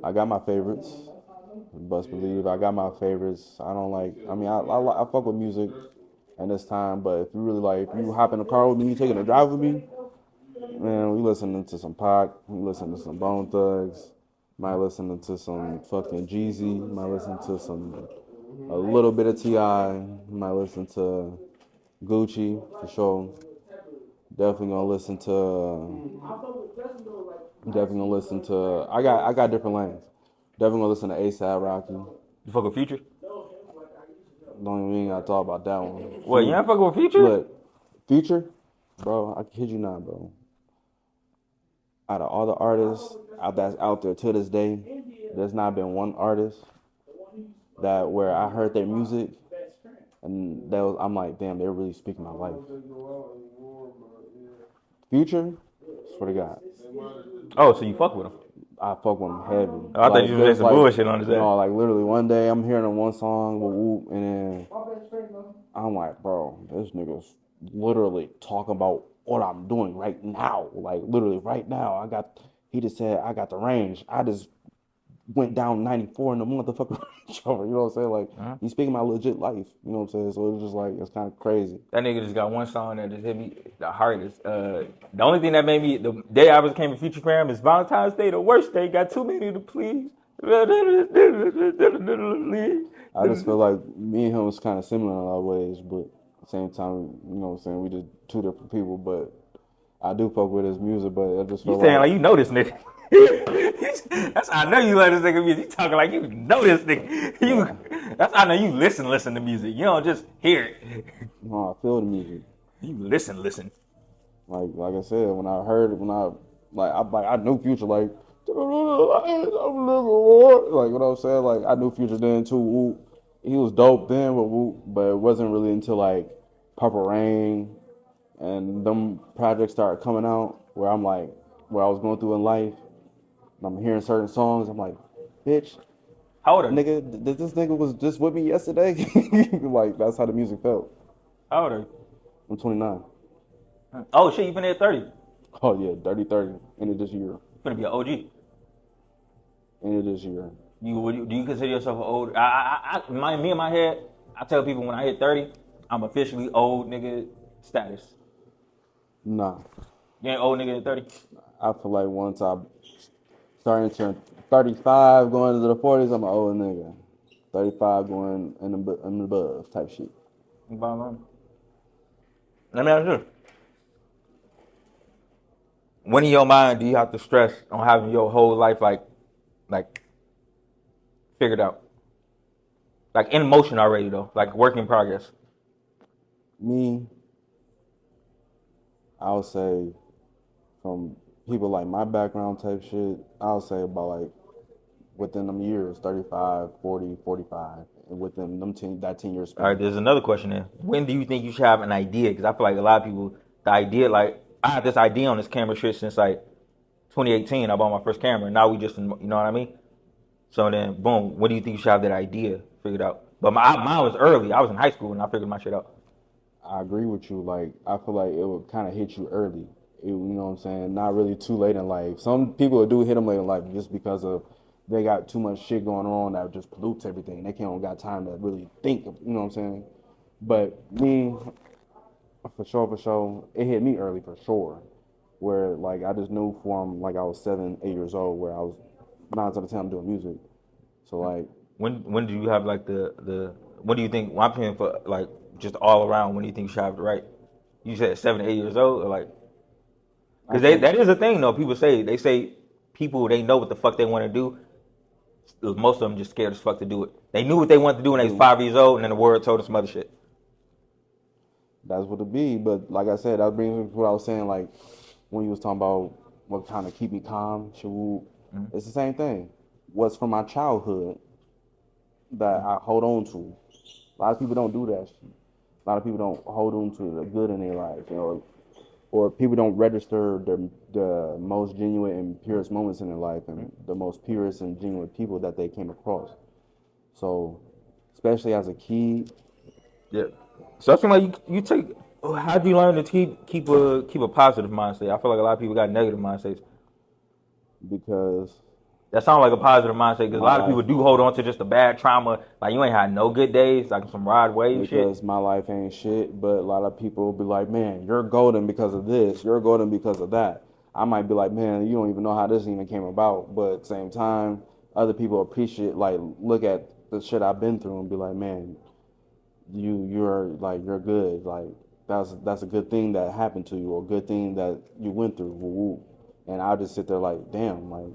I got my favorites. Best believe I got my favorites. I don't like. I mean, I fuck with music at this time, but if you really like, if you hop in the car with me, you taking a drive with me, man, we listening to some Pac, we listening to some Bone Thugs, might listening to some fucking Jeezy, might listen to a little bit of T.I., might listen to Gucci for sure. Definitely gonna listen to. I got different lanes. Definitely gonna listen to A$AP Rocky. You fuck with Future? Don't even gotta talk about that one. What, you ain't fucking with Future? Look, Future, bro, I kid you not, bro. Out of all the artists that's out there to this day, there's not been one artist that where I heard their music and I'm like, damn, they're really speaking my life. Future, swear to God. Oh, so you fuck with him? I fuck with him heavy. Oh, I thought you was just some bullshit on his ass. No, like literally one day I'm hearing him one song with Whoop, and then I'm like, bro, this nigga's literally talking about what I'm doing right now. Like literally right now. He just said I got the range. I just went down 94 in the motherfucking Range Rover. You know what I'm saying? Like, he's speaking my legit life. You know what I'm saying? So it's just like, it's kind of crazy. That nigga just got one song that just hit me the hardest. The only thing that made me, the day I became a Future fan is Valentine's Day, the worst day. Got too many to please. I just feel like me and him was kind of similar in a lot of ways, but at the same time, you know what I'm saying? We just two different people, but I do fuck with his music, but I just You feel saying like you know this nigga. That's how I know you love this nigga music. You talking like you know this nigga. That's how I know you listen to music. You don't just hear it. No, I feel the music. You listen. Like I said, when I heard it, I knew Future, like what I'm saying, like I knew Future then too. Whoop. He was dope then, but it wasn't really until like Purple Rain and them projects started coming out where I'm like, where I was going through in life, and I'm hearing certain songs, I'm like, bitch, How old are you? nigga, this nigga was just with me yesterday. Like that's how the music felt. How old are you? I'm 29. Oh shit, you finna hit 30. Oh yeah, 30, end of this year. You finna be an OG. End of this year. Do you consider yourself an old? Me in my head, I tell people when I hit 30, I'm officially old nigga status. Nah. You ain't old nigga at 30? I feel like once I starting to turn 35, going into the 40s, I'm an old nigga. 35 going and above type shit. Let me ask you. When in your mind do you have to stress on having your whole life like figured out? Like in motion already though, like work in progress. Me, I would say from people like my background type shit, I would say about like within them years, 35, 40, 45, and within them 10 years span. All right, there's another question there. When do you think you should have an idea? Because I feel like a lot of people, the idea, like, I had this idea on this camera shit since like 2018. I bought my first camera, and now we just, you know what I mean? So then, boom, when do you think you should have that idea figured out? But mine was early. I was in high school and I figured my shit out. I agree with you. Like, I feel like it would kind of hit you early. You know what I'm saying? Not really too late in life. Some people do hit them late in life just because of they got too much shit going on that just pollutes everything. They can't got time to really think. You know what I'm saying? But me, for sure, it hit me early for sure. Where like I just knew from like I was 7, 8 years old where I was 9 out of 10 I'm doing music. So like when do you have like the what do you think? Well, I'm paying for like just all around. When do you think you should have it right? You said 7, 8 years old, or like because that is a thing though. People say people they know what the fuck they want to do. Most of them just scared as fuck to do it. They knew what they wanted to do when they was 5 years old, and then the world told them some other shit. That's what it be. But like I said, that brings me to what I was saying. Like when you was talking about what kind of keep me calm, it's the same thing. What's from my childhood that I hold on to. A lot of people don't do that shit. A lot of people don't hold on to the good in their life, you know, or people don't register the most genuine and purest moments in their life and the most purest and genuine people that they came across. So, especially as a kid. Yeah. So I feel like you take. How do you learn to keep a positive mindset? I feel like a lot of people got negative mindsets. Because that sounds like a positive mindset because a lot of people do hold on to just a bad trauma. Like you ain't had no good days, like some ride wave shit. Because my life ain't shit, but a lot of people be like, man, you're golden because of this. You're golden because of that. I might be like, man, you don't even know how this even came about. But at the same time, other people appreciate, like, look at the shit I've been through and be like, man, you're good. Like, that's a good thing that happened to you or a good thing that you went through. Woo-woo. And I'll just sit there like, damn, like,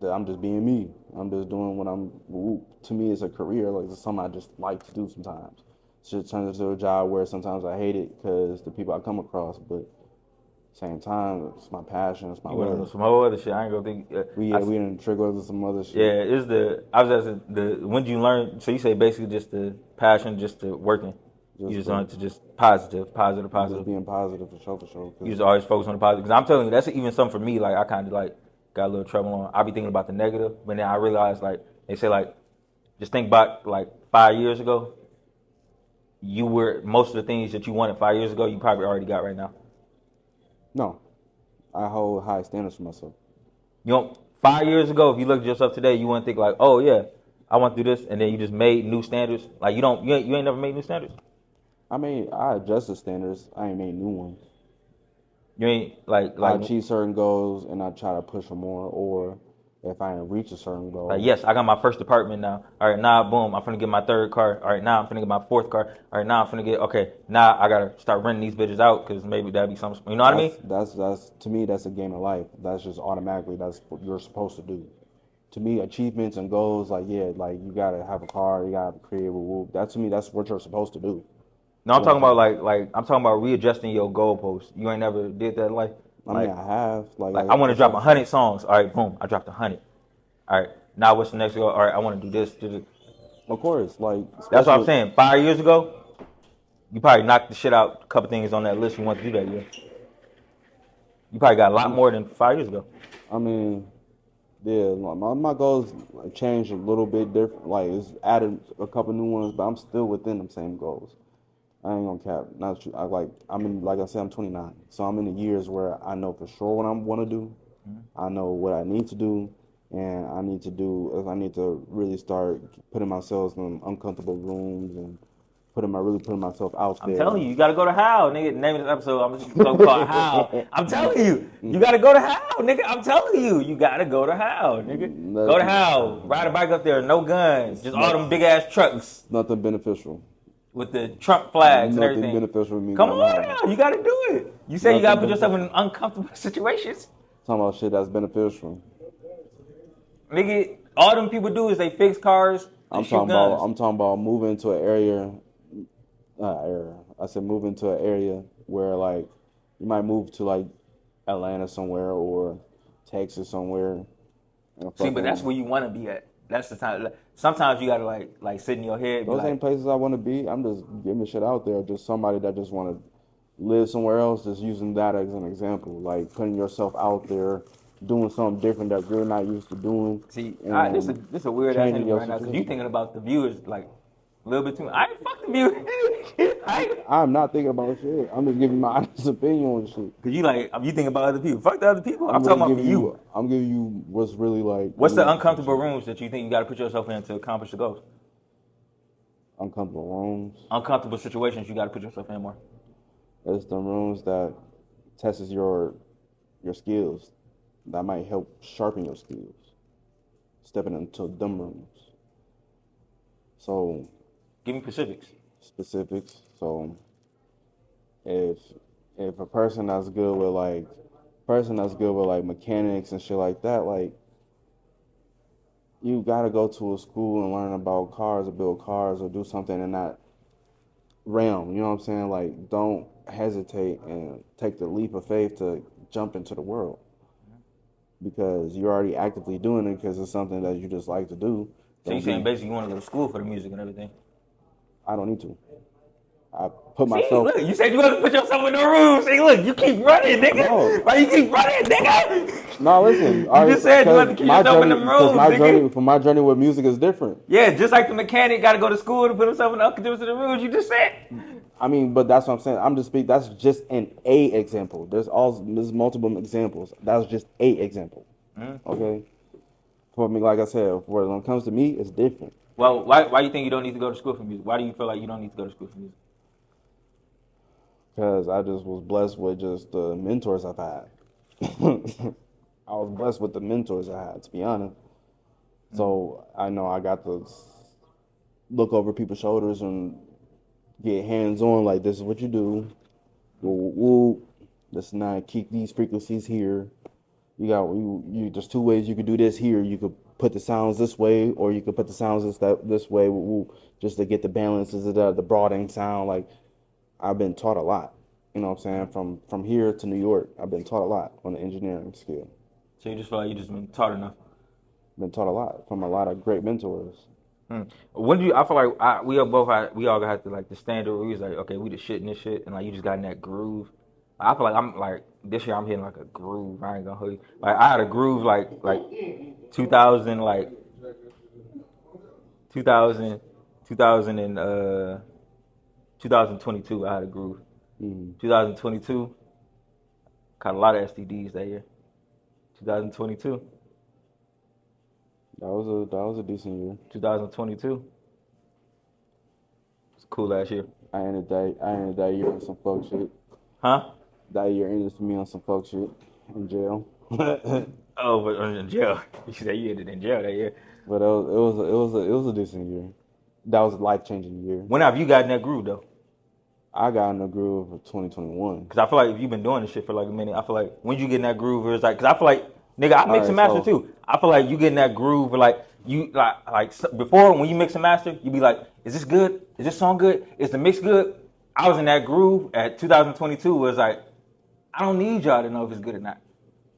I'm just being me. I'm just doing what to me, it's a career. Like, it's something I just like to do sometimes. Shit turns into a job where sometimes I hate it because the people I come across, but same time, it's my passion, it's my love. Some whole other shit. I ain't gonna think. We didn't trigger into some other shit. Yeah, I was asking when did you learn? So you say basically just the passion, just to working. You just learn to just positive. Just being positive for sure. You just always focus on the positive. Because I'm telling you, that's even something for me. Like I kind of like got a little trouble on. I be thinking about the negative, but then I realized like they say like just think back like 5 years ago. You were most of the things that you wanted 5 years ago. You probably already got right now. No, I hold high standards for myself. You don't 5 years ago, if you looked at yourself today, you wouldn't think like, oh yeah, I want to do this, and then you just made new standards. Like you ain't never made new standards. I mean, I adjusted standards. I ain't made new ones. You ain't I achieve certain goals and I try to push them more. Or if I ain't reach a certain goal, like, yes, I got my first apartment now. All right, now boom, I'm finna get my third car. All right, now I'm finna get my fourth car. All right, now I'm finna get now I gotta start renting these bitches out because maybe that'd be something. You know what I mean? That's to me that's a game of life. That's just automatically that's what you're supposed to do. To me, achievements and goals, like like you gotta have a car, you gotta have a crib, that to me that's what you're supposed to do. No, I'm talking about like I'm talking about readjusting your goalposts. You ain't never did that in life. I mean, I have I want to drop 100 songs. All right, boom, I dropped 100. All right, now what's the next goal? All right, I want to do this. Of course, that's what I'm saying. 5 years ago, you probably knocked the shit out. A couple things on that list you want to do that year. You probably got a lot more than 5 years ago. I mean, yeah, my goals changed a little bit different. Like it's added a couple new ones, but I'm still within them same goals. I ain't gonna cap. Not true. Like I said, I'm 29, so I'm in the years where I know for sure what I want to do. Mm-hmm. I know what I need to do, and I need to really start putting myself in uncomfortable rooms and really putting myself out there. I'm telling you, you gotta go to How, nigga. Name of this episode, I'm just so called How. I'm telling you, you gotta go to How, nigga. I'm telling you, you gotta go to How, nigga. Go to How. Ride a bike up there, no guns, just all them big ass trucks. Nothing beneficial. With the Trump flags and everything. Nothing beneficial to me. Come on now, you gotta do it. You say you gotta put yourself in uncomfortable situations. Talking about shit that's beneficial. Nigga, all them people do is they fix cars. I'm talking about moving to an area. I said moving to an area where like you might move to like Atlanta somewhere or Texas somewhere. See, but that's where you want to be at. That's the time. Sometimes you gotta like sit in your head. Those ain't places I want to be. I'm just giving shit out there. Just somebody that just want to live somewhere else. Just using that as an example, like putting yourself out there, doing something different that you're not used to doing. See, this is a weird ass thing right now because you thinking about the viewers like a little bit too much. I ain't fuck the viewers. I'm not thinking about shit. I'm just giving my honest opinion on shit. Cause you thinking about other people. Fuck the other people. I'm talking about you. I'm giving you what's really like. What's the uncomfortable rooms that you think you got to put yourself in to accomplish the goals? Uncomfortable rooms. Uncomfortable situations you got to put yourself in more. It's the rooms that tests your skills. That might help sharpen your skills. Stepping into them rooms. So. Give me specifics. So if a person that's good with mechanics and shit like that, like you gotta go to a school and learn about cars or build cars or do something in that realm. You know what I'm saying? Like don't hesitate and take the leap of faith to jump into the world because you're already actively doing it because it's something that you just like to do. So you're saying basically you want to go to school for the music and everything? I don't need to. I put myself. Look, you said you want to put yourself in the room. See, look, you keep running, nigga. No. Why you keep running, nigga? No, listen. You just said you want to keep yourself in the room, nigga. My journey with music is different. Yeah, just like the mechanic got to go to school to put himself in the uncomfortable rooms. You just said. I mean, but that's what I'm saying. I'm just speaking. That's just an A example. There's multiple examples. That's just a example. Mm-hmm. Okay. For me, like I said, when it comes to me, it's different. Well, why do you think you don't need to go to school for music? Why do you feel like you don't need to go to school for music? Because I just was blessed with just the mentors I've had. I was blessed with the mentors I had, to be honest. Mm-hmm. So I know I got to look over people's shoulders and get hands-on, like this is what you do. Woo, let's not keep these frequencies here. There's two ways you could do this here. You could put the sounds this way, or you could put the sounds this way, just to get the balances of the broadening sound. Like, I've been taught a lot, you know what I'm saying? From here to New York, I've been taught a lot on the engineering skill. So you just feel like you just been taught enough? Been taught a lot from a lot of great mentors. When do you? I feel like we all got the standard where we was like, okay, we the shit in this shit, and like you just got in that groove. I feel like I'm like this year I'm hitting like a groove. I ain't gonna hold you. Like I had a groove like 2000 and 2022. I had a groove. 2022 caught a lot of STDs that year. 2022 That was a decent year. 2022. It's a cool last year. I ended that year on some fuck shit. Huh? That year ended for me on some fuck shit in jail. Oh, but in jail. You said you ended in jail that year. But it was a decent year. That was a life-changing year. When have you gotten that groove though? I got in the groove of 2021. Because I feel like if you've been doing this shit for like a minute, I feel like when you get in that groove, it's like, because I feel like, nigga, I mix and master too. I feel like you get in that groove, or like you like before when you mix and master, you be like, is this good? Is this song good? Is the mix good? I was in that groove at 2022 where it's like, I don't need y'all to know if it's good or not.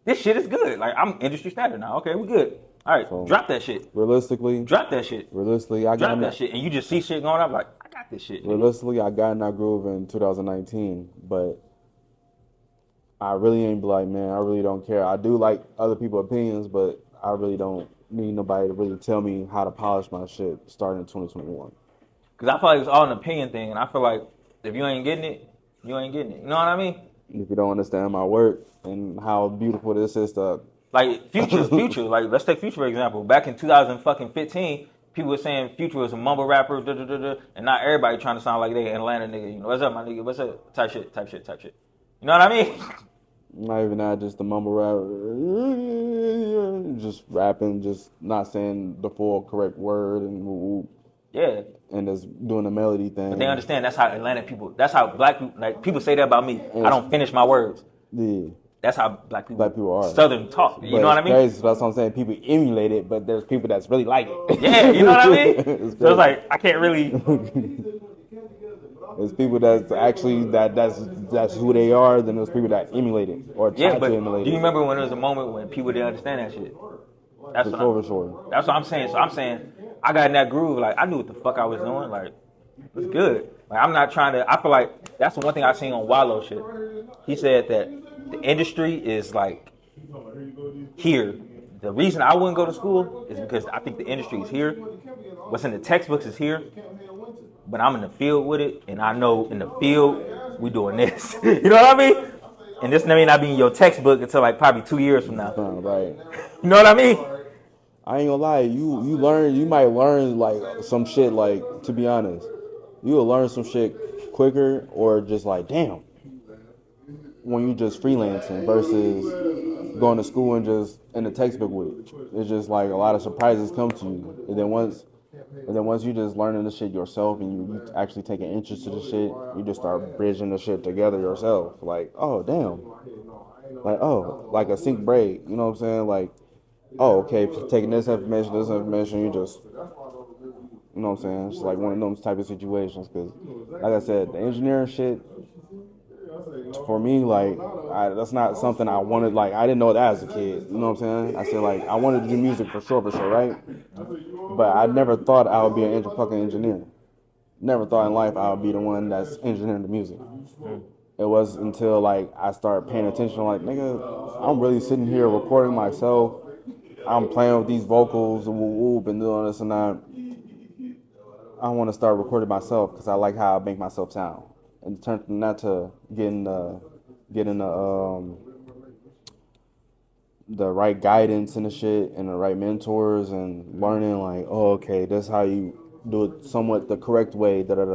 This shit is good. Like I'm industry standard now. Okay, we good. All right, So, drop that shit. Realistically, Drop that shit. I Drop that shit, and you just see shit going up. Like I got this shit. Realistically, I got in that groove in 2019, but I really ain't be like, man, I really don't care. I do like other people's opinions, but I really don't need nobody to really tell me how to polish my shit starting in 2021. Because I feel like it's all an opinion thing, and I feel like if you ain't getting it, you ain't getting it. You know what I mean? If you don't understand my work and how beautiful this is to... Like Future. Like let's take Future for example. Back in 2015, people were saying Future was a mumble rapper, and not everybody trying to sound like they Atlanta nigga. You know what's up, my nigga? What's up? Type shit. You know what I mean? Not even that, just the mumble rap, just rapping, just not saying the full correct word and Yeah. And just doing the melody thing. But they understand that's how Atlanta people, that's how black people, like people say that about me. I don't finish my words. Yeah. That's how black people are. Southern talk. You know what I mean? Crazy, so that's what I'm saying. People emulate it, but there's people that's really like it. Yeah, you know what I mean? So it's like I can't really. There's people that's actually that's who they are. Then there's people that emulate it or try to emulate it. Do you remember when there was a moment when people didn't understand that shit? That's for sure. That's what I'm saying. So I'm saying I got in that groove. Like I knew what the fuck I was doing. Like it was good. Like I'm not trying to. I feel like that's the one thing I seen on Wallow shit. He said that the industry is like here. The reason I wouldn't go to school is because I think the industry is here. What's in the textbooks is here. But I'm in the field with it, and I know in the field we doing this. You know what I mean? And this may not be in your textbook until like probably 2 years from now. Right. You know what I mean? I ain't gonna lie. You might learn like some shit. Like to be honest, you'll learn some shit quicker, or just like damn. When you just freelancing versus going to school and just in the textbook with it, it's just like a lot of surprises come to you, and then once you just learning the shit yourself and you actually take an interest to the shit, you just start bridging the shit together yourself. Like, oh damn, like a sync braid. You know what I'm saying? Like, oh okay, taking this information, you just, you know what I'm saying? It's like one of those type of situations. Because, like I said, the engineering shit. For me, like, that's not something I wanted. Like, I didn't know that as a kid. You know what I'm saying? I said, like, I wanted to do music for sure, right? But I never thought I would be an fucking engineer. Never thought in life I would be the one that's engineering the music. It was until, like, I started paying attention, like, nigga, I'm really sitting here recording myself. I'm playing with these vocals, and doing this and that. I want to start recording myself because I like how I make myself sound. And it turned from that to getting the right guidance and the shit and the right mentors and learning like, oh, okay, that's how you do it somewhat the correct way, Let's get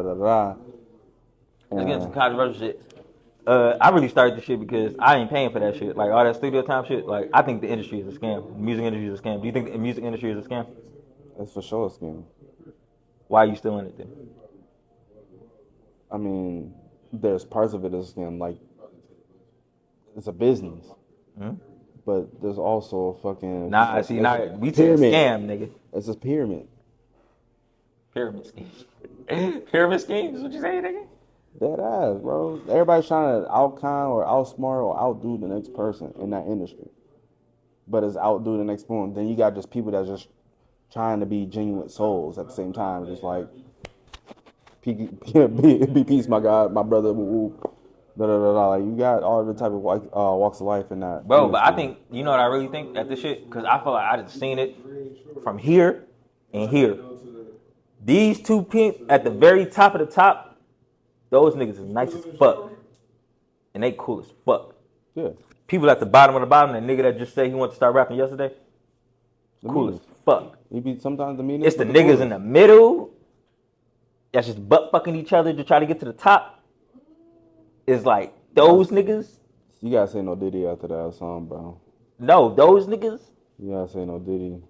into some controversial shit. I really started this shit because I ain't paying for that shit. Like all that studio time shit. Like I think the industry is a scam. The music industry is a scam. Do you think the music industry is a scam? That's for sure a scam. Why are you still in it then? I mean, there's parts of it that's a scam. Like, it's a business. Mm-hmm. But there's also a fucking... we say a scam, nigga. It's a pyramid. Pyramid scheme. Pyramid scheme is what you say, nigga? Dead ass, bro. Everybody's trying to outcon or outsmart or outdo the next person in that industry. But it's outdo the next one. Then you got just people that's just trying to be genuine souls at the same time. Just like, be peace, my God, my brother. Like, you got all the type of walks of life in that. Bro, but I think, you know what I really think at this shit? Because I feel like I just seen it from here and here. These two pimps at the very top of the top, those niggas is nice as fuck. And they cool as fuck. Yeah. People at the bottom of the bottom, that nigga that just said he wanted to start rapping yesterday, Cool as fuck. He be sometimes the meanest. It's the niggas in the middle that's just butt fucking each other to try to get to the top. It's like those niggas. You gotta say no Diddy after that song, bro. No, those niggas. You gotta say no Diddy.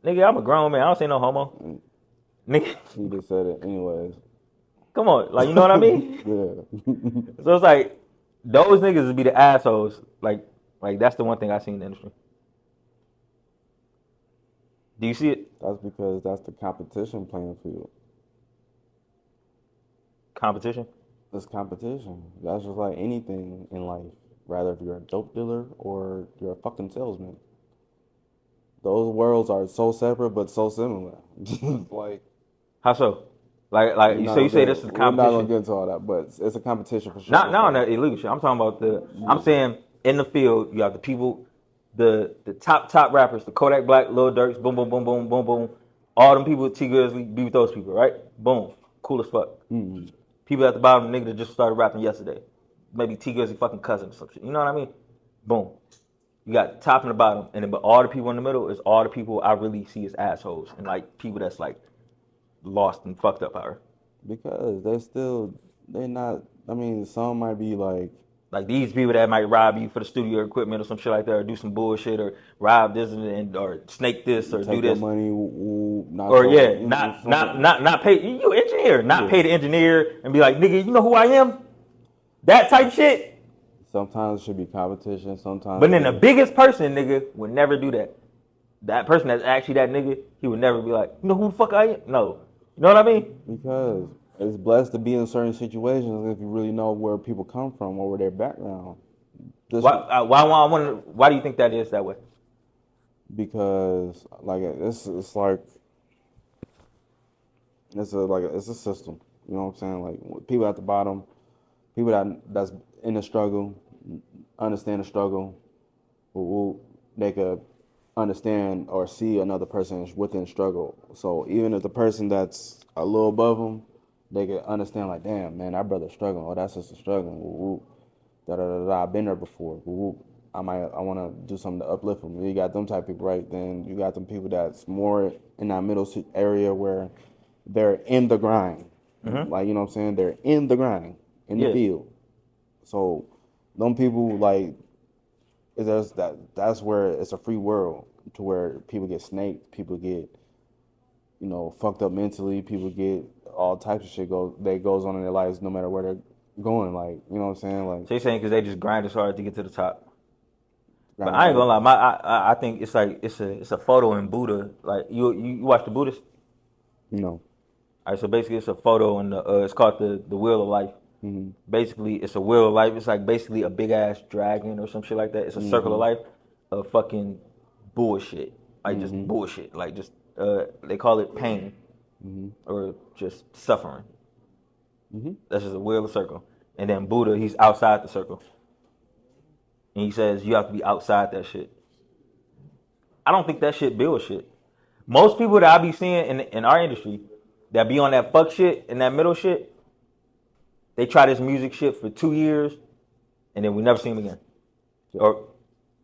Nigga, I'm a grown man. I don't say no homo. Nigga. You just said it anyways. Come on, like, you know what I mean? Yeah. So it's like those niggas would be the assholes. Like that's the one thing I see in the industry. Do you see it? That's because that's the competition playing field. Competition? It's competition. That's just like anything in life. Rather if you're a dope dealer or you're a fucking salesman. Those worlds are so separate but so similar. Like How so? Like so you say this is a competition? We're not gonna get into all that, but it's a competition for sure. Not on that illegal shit. I'm talking about I'm saying in the field you have the people, the top rappers, the Kodak Black, Lil Durks, boom boom boom boom boom boom. All them people with T Grizzly be with those people, right? Boom, cool as fuck. Mm-hmm. People at the bottom, nigga that just started rapping yesterday, maybe T Grizzly fucking cousin or some shit. You know what I mean? Boom. You got the top and the bottom, and then but all the people in the middle is all the people I really see as assholes and like people that's like lost and fucked up out. Because they're not. I mean, some might be like these people that might rob you for the studio equipment or some shit like that, or do some bullshit, or rob this or snake this, or take do this money, not pay you engineer, pay the engineer and be like, nigga, you know who I am? That type shit. Sometimes it should be competition. Sometimes, but then the biggest person, nigga, would never do that. That person that's actually that nigga, he would never be like, you know who the fuck I am? No, you know what I mean? Because it's blessed to be in certain situations if you really know where people come from or where their background. Why do you think that is that way? Because like it's a system. You know what I'm saying? Like people at the bottom, people that's in the struggle, understand the struggle, they could understand or see another person within struggle. So even if the person that's a little above them, they could understand like, damn, man, our brother's struggling. Oh, that's just a struggling. Woo, da da da da. I've been there before. Woo, I want to do something to uplift them. You got them type of people, right? Then you got them people that's more in that middle area where they're in the grind. Mm-hmm. Like, you know what I'm saying? They're in the grind, in the field. So them people, like, that's where it's a free world to where people get snaked, people get, fucked up mentally, people get all types of shit goes on in their lives no matter where they're going, like, you know what I'm saying? Like, so you're saying because they just grind as hard to get to the top. But I ain't gonna lie, I think it's like it's a photo in Buddha. Like you watch the Buddhist? No. All right, so basically it's a photo and it's called the Wheel of Life. Mm-hmm. Basically, it's a wheel of life. It's like basically a big ass dragon or some shit like that. It's a circle of life of fucking bullshit, like just bullshit, like just they call it pain or just suffering. That's just a wheel of circle. And then Buddha, he's outside the circle, and he says you have to be outside that shit. I don't think that shit builds shit. Most people that I be seeing in our industry that be on that fuck shit and that middle shit. They try this music shit for 2 years, and then we never see them again. Or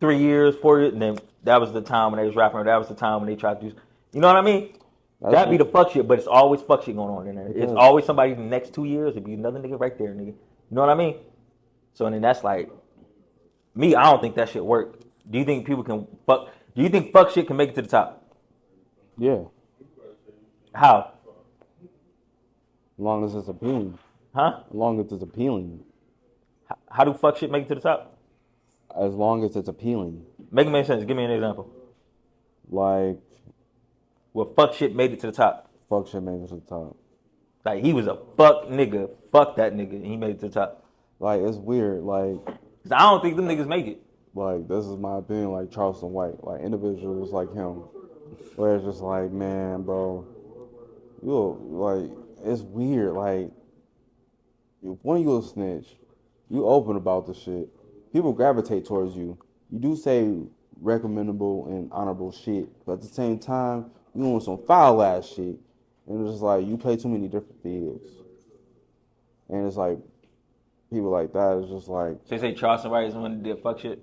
3 years, 4 years, and then that was the time when they was rapping, or that was the time when they tried to do, you know what I mean? That'd be the fuck shit, but it's always fuck shit going on in there. It's always somebody in the next 2 years, it'd be another nigga right there, nigga. You know what I mean? So, and then that's like, me, I don't think that shit work. Do you think people can fuck, do you think fuck shit can make it to the top? Yeah. How? As long as it's appealing. Huh? As long as it's appealing. How do fuck shit make it to the top? As long as it's appealing. Make it make sense. Give me an example. Like. Well, fuck shit made it to the top. Fuck shit made it to the top. Like, he was a fuck nigga. Fuck that nigga. And he made it to the top. Like, it's weird. Like. Cause I don't think them niggas make it. Like, this is my opinion. Like, Charleston White. Like, individuals like him. Where it's just like, man, bro. It's weird. Like. When you a snitch, you open about the shit. People gravitate towards you. You do say recommendable and honorable shit, but at the same time, you doing some foul ass shit. And it's just like you play too many different fields. And it's like people like that is just like. So you say Charleston White is the one that did fuck shit?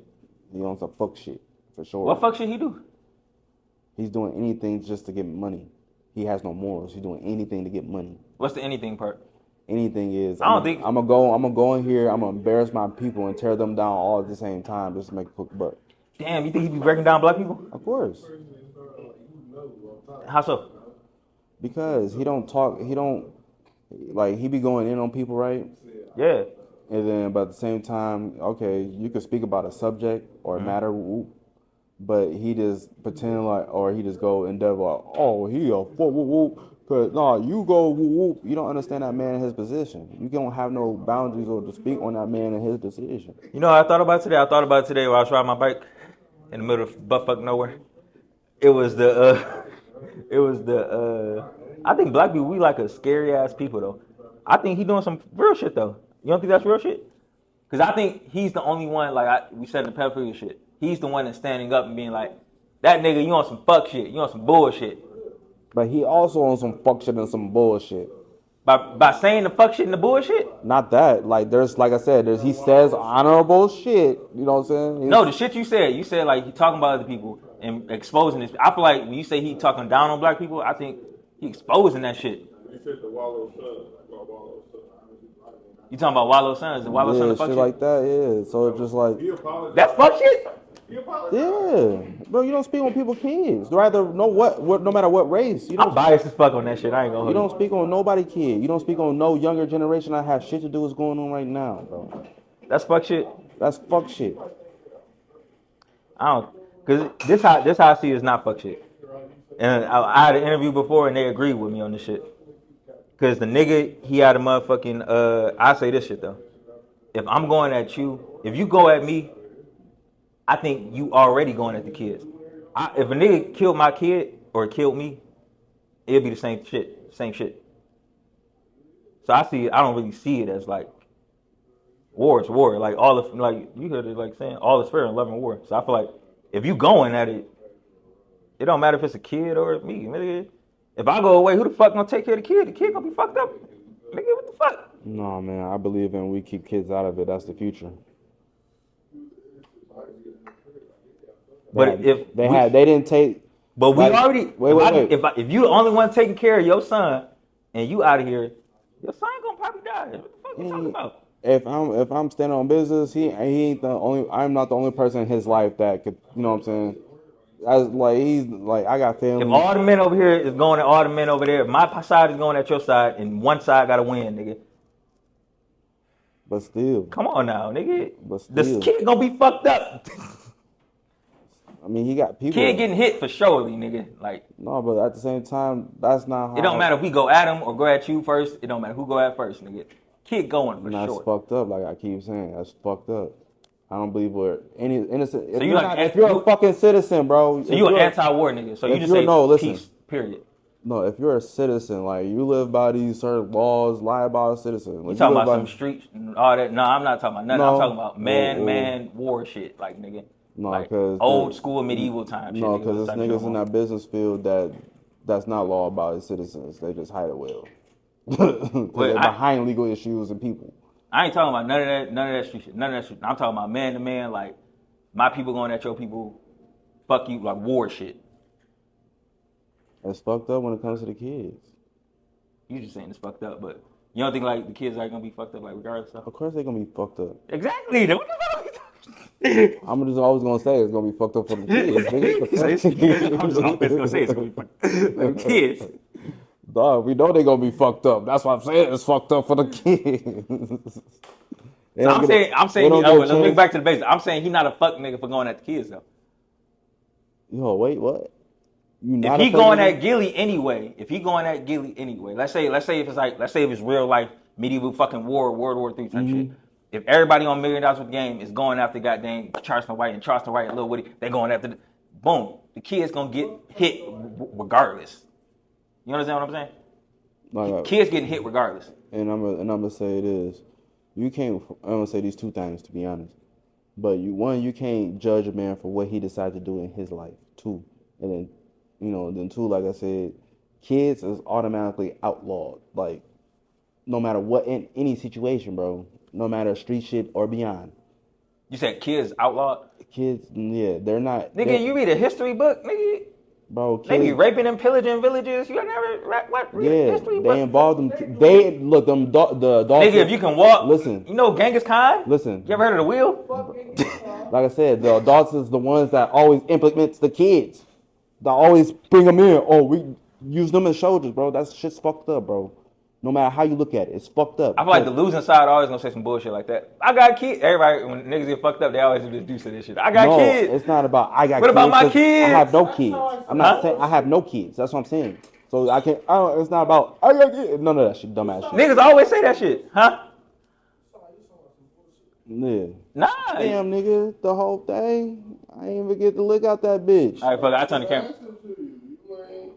He on some fuck shit for sure. What fuck shit he do? He's doing anything just to get money. He has no morals. He's doing anything to get money. What's the anything part? Anything is. I don't think. I'm gonna go in here. I'm gonna embarrass my people and tear them down all at the same time just to make a quick buck. Damn, you think he be breaking down black people? Of course. How so? Because he don't talk. He don't like. He be going in on people, right? Yeah. And then, but at the same time, okay, you could speak about a subject or a matter, but he just pretend like, or he just go in depth like, oh, he a whoop whoop whoop. Cause nah, you go whoop whoop. You don't understand that man in his position. You don't have no boundaries or to speak on that man and his decision. You know what I thought about today? I thought about today while I was riding my bike in the middle of buttfuck nowhere. It was I think black people, we like a scary ass people though. I think he doing some real shit though. You don't think that's real shit? Because I think he's the only one, like we said in the pedophilia shit. He's the one that's standing up and being like, that nigga, you on some fuck shit. You on some bullshit. But he also on some fuck shit and some bullshit. By saying the fuck shit and the bullshit? Not that. Like there's, like I said, he says honorable shit. You know what I'm saying? No, the shit you said like he talking about other people and exposing this. I feel like when you say he talking down on black people, I think he exposing that shit. He said the Wallow son. You talking about Wallow son? Is the Wallow son the fuck shit? Like that, yeah. So it's just like that's fuck shit? Yeah, bro, you don't speak on people's kids. Rather, no matter what race. You don't I'm biased as fuck on that shit. I ain't gonna. You don't speak on nobody kid. You don't speak on no younger generation that have shit to do with what's going on right now, bro. That's fuck shit. That's fuck shit. I don't, cause this how I see it is not fuck shit. And I had an interview before and they agreed with me on this shit. Cause the nigga, he had a motherfucking. I say this shit though. If I'm going at you, if you go at me, I think you already going at the kids. If a nigga killed my kid or killed me, it'll be the same shit. So I don't really see it as like war is war. Like you heard it like saying all is fair in love and war. So I feel like if you going at it, it don't matter if it's a kid or me. Nigga. If I go away, who the fuck gonna take care of the kid? The kid gonna be fucked up. Nigga, what the fuck? No, man, I believe in we keep kids out of it. That's the future. But if they didn't take. But we like, already. Wait. If you the only one taking care of your son and you out of here, your son gonna probably die. What the fuck you talking about? If I'm standing on business, he ain't the only. I'm not the only person in his life that could. You know what I'm saying? He's like I got family. If all the men over here is going at all the men over there, if my side is going at your side, and one side gotta win, nigga. But still. Come on now, nigga. But still. This kid gonna be fucked up. I mean, he got people. Kid getting hit for surely, nigga. Like no, but at the same time, that's not how. It don't matter if we go at him or go at you first. It don't matter who go at first, nigga. Kid going for sure. That's fucked up. Like I keep saying, that's fucked up. I don't believe we're any innocent. So If you're a fucking citizen, bro. So you an anti-war nigga. So you just say peace. Period. No, if you're a citizen, like you live by these certain laws, lie about a citizen. Like, you talking about some streets and all that? No, I'm not talking about nothing. No, I'm talking about man war shit, like nigga. No, like because old school medieval times. No, because there's niggas in that business field that's not law about citizens. They just hide it well. They're behind legal issues and people. I ain't talking about none of that street shit. None of that shit. I'm talking about man to man, like my people going at your people, fuck you, like war shit. It's fucked up when it comes to the kids. You just saying it's fucked up, but you don't think like the kids are gonna be fucked up, like regardless of? Of course they're gonna be fucked up. Exactly. What the fuck? I'm just always gonna say it's gonna be fucked up for the kids. I'm just always gonna say it's gonna be fucked up for the kids. Dog, we know they're gonna be fucked up. That's why I'm saying it's fucked up for the kids. I'm saying let's get back to the basics. I'm saying he's not a fuck nigga for going at the kids though. Yo, wait, what? If he going at Gilly anyway, let's say if it's real life medieval fucking war, World War III type shit. If everybody on $1 Million Worth of Game is going after goddamn Charleston White and Lil Woody, they going after boom, the kid's gonna get hit regardless. You understand what I'm saying? Kids getting hit regardless. And I'm gonna say it is, you can't. I'm gonna say these two things to be honest. But you can't judge a man for what he decides to do in his life. Two, and then two, like I said, kids is automatically outlawed. Like no matter what in any situation, bro. No matter street shit or beyond. You said kids outlawed? Kids, yeah, they're not. Nigga, you read a history book, nigga. Bro, They be kids. raping and pillaging villages. You never what Yeah, history? they involved them. They look them. The adults. Nigga, if you can walk, listen, you know Genghis Khan. listen. You ever heard of the wheel? Like I said, the adults is the ones that always implement the kids. They always bring them in. Oh, we use them as soldiers, bro. That shit's fucked up, bro. No matter how you look at it, it's fucked up. I feel like the losing side always gonna say some bullshit like that. I got kids. Everybody, when niggas get fucked up, they always just do this shit. I got kids. It's not about I got What kids. about my 'Cause kids? I have no kids. I'm not saying I have no kids. That's what I'm saying. So I can't. It's not about I got kids. None of that shit, dumbass shit. Niggas always say that shit, huh? Yeah. Nah. Damn, nigga, the whole thing. I ain't even get to look out that bitch. All right, fuck it. I turn the camera.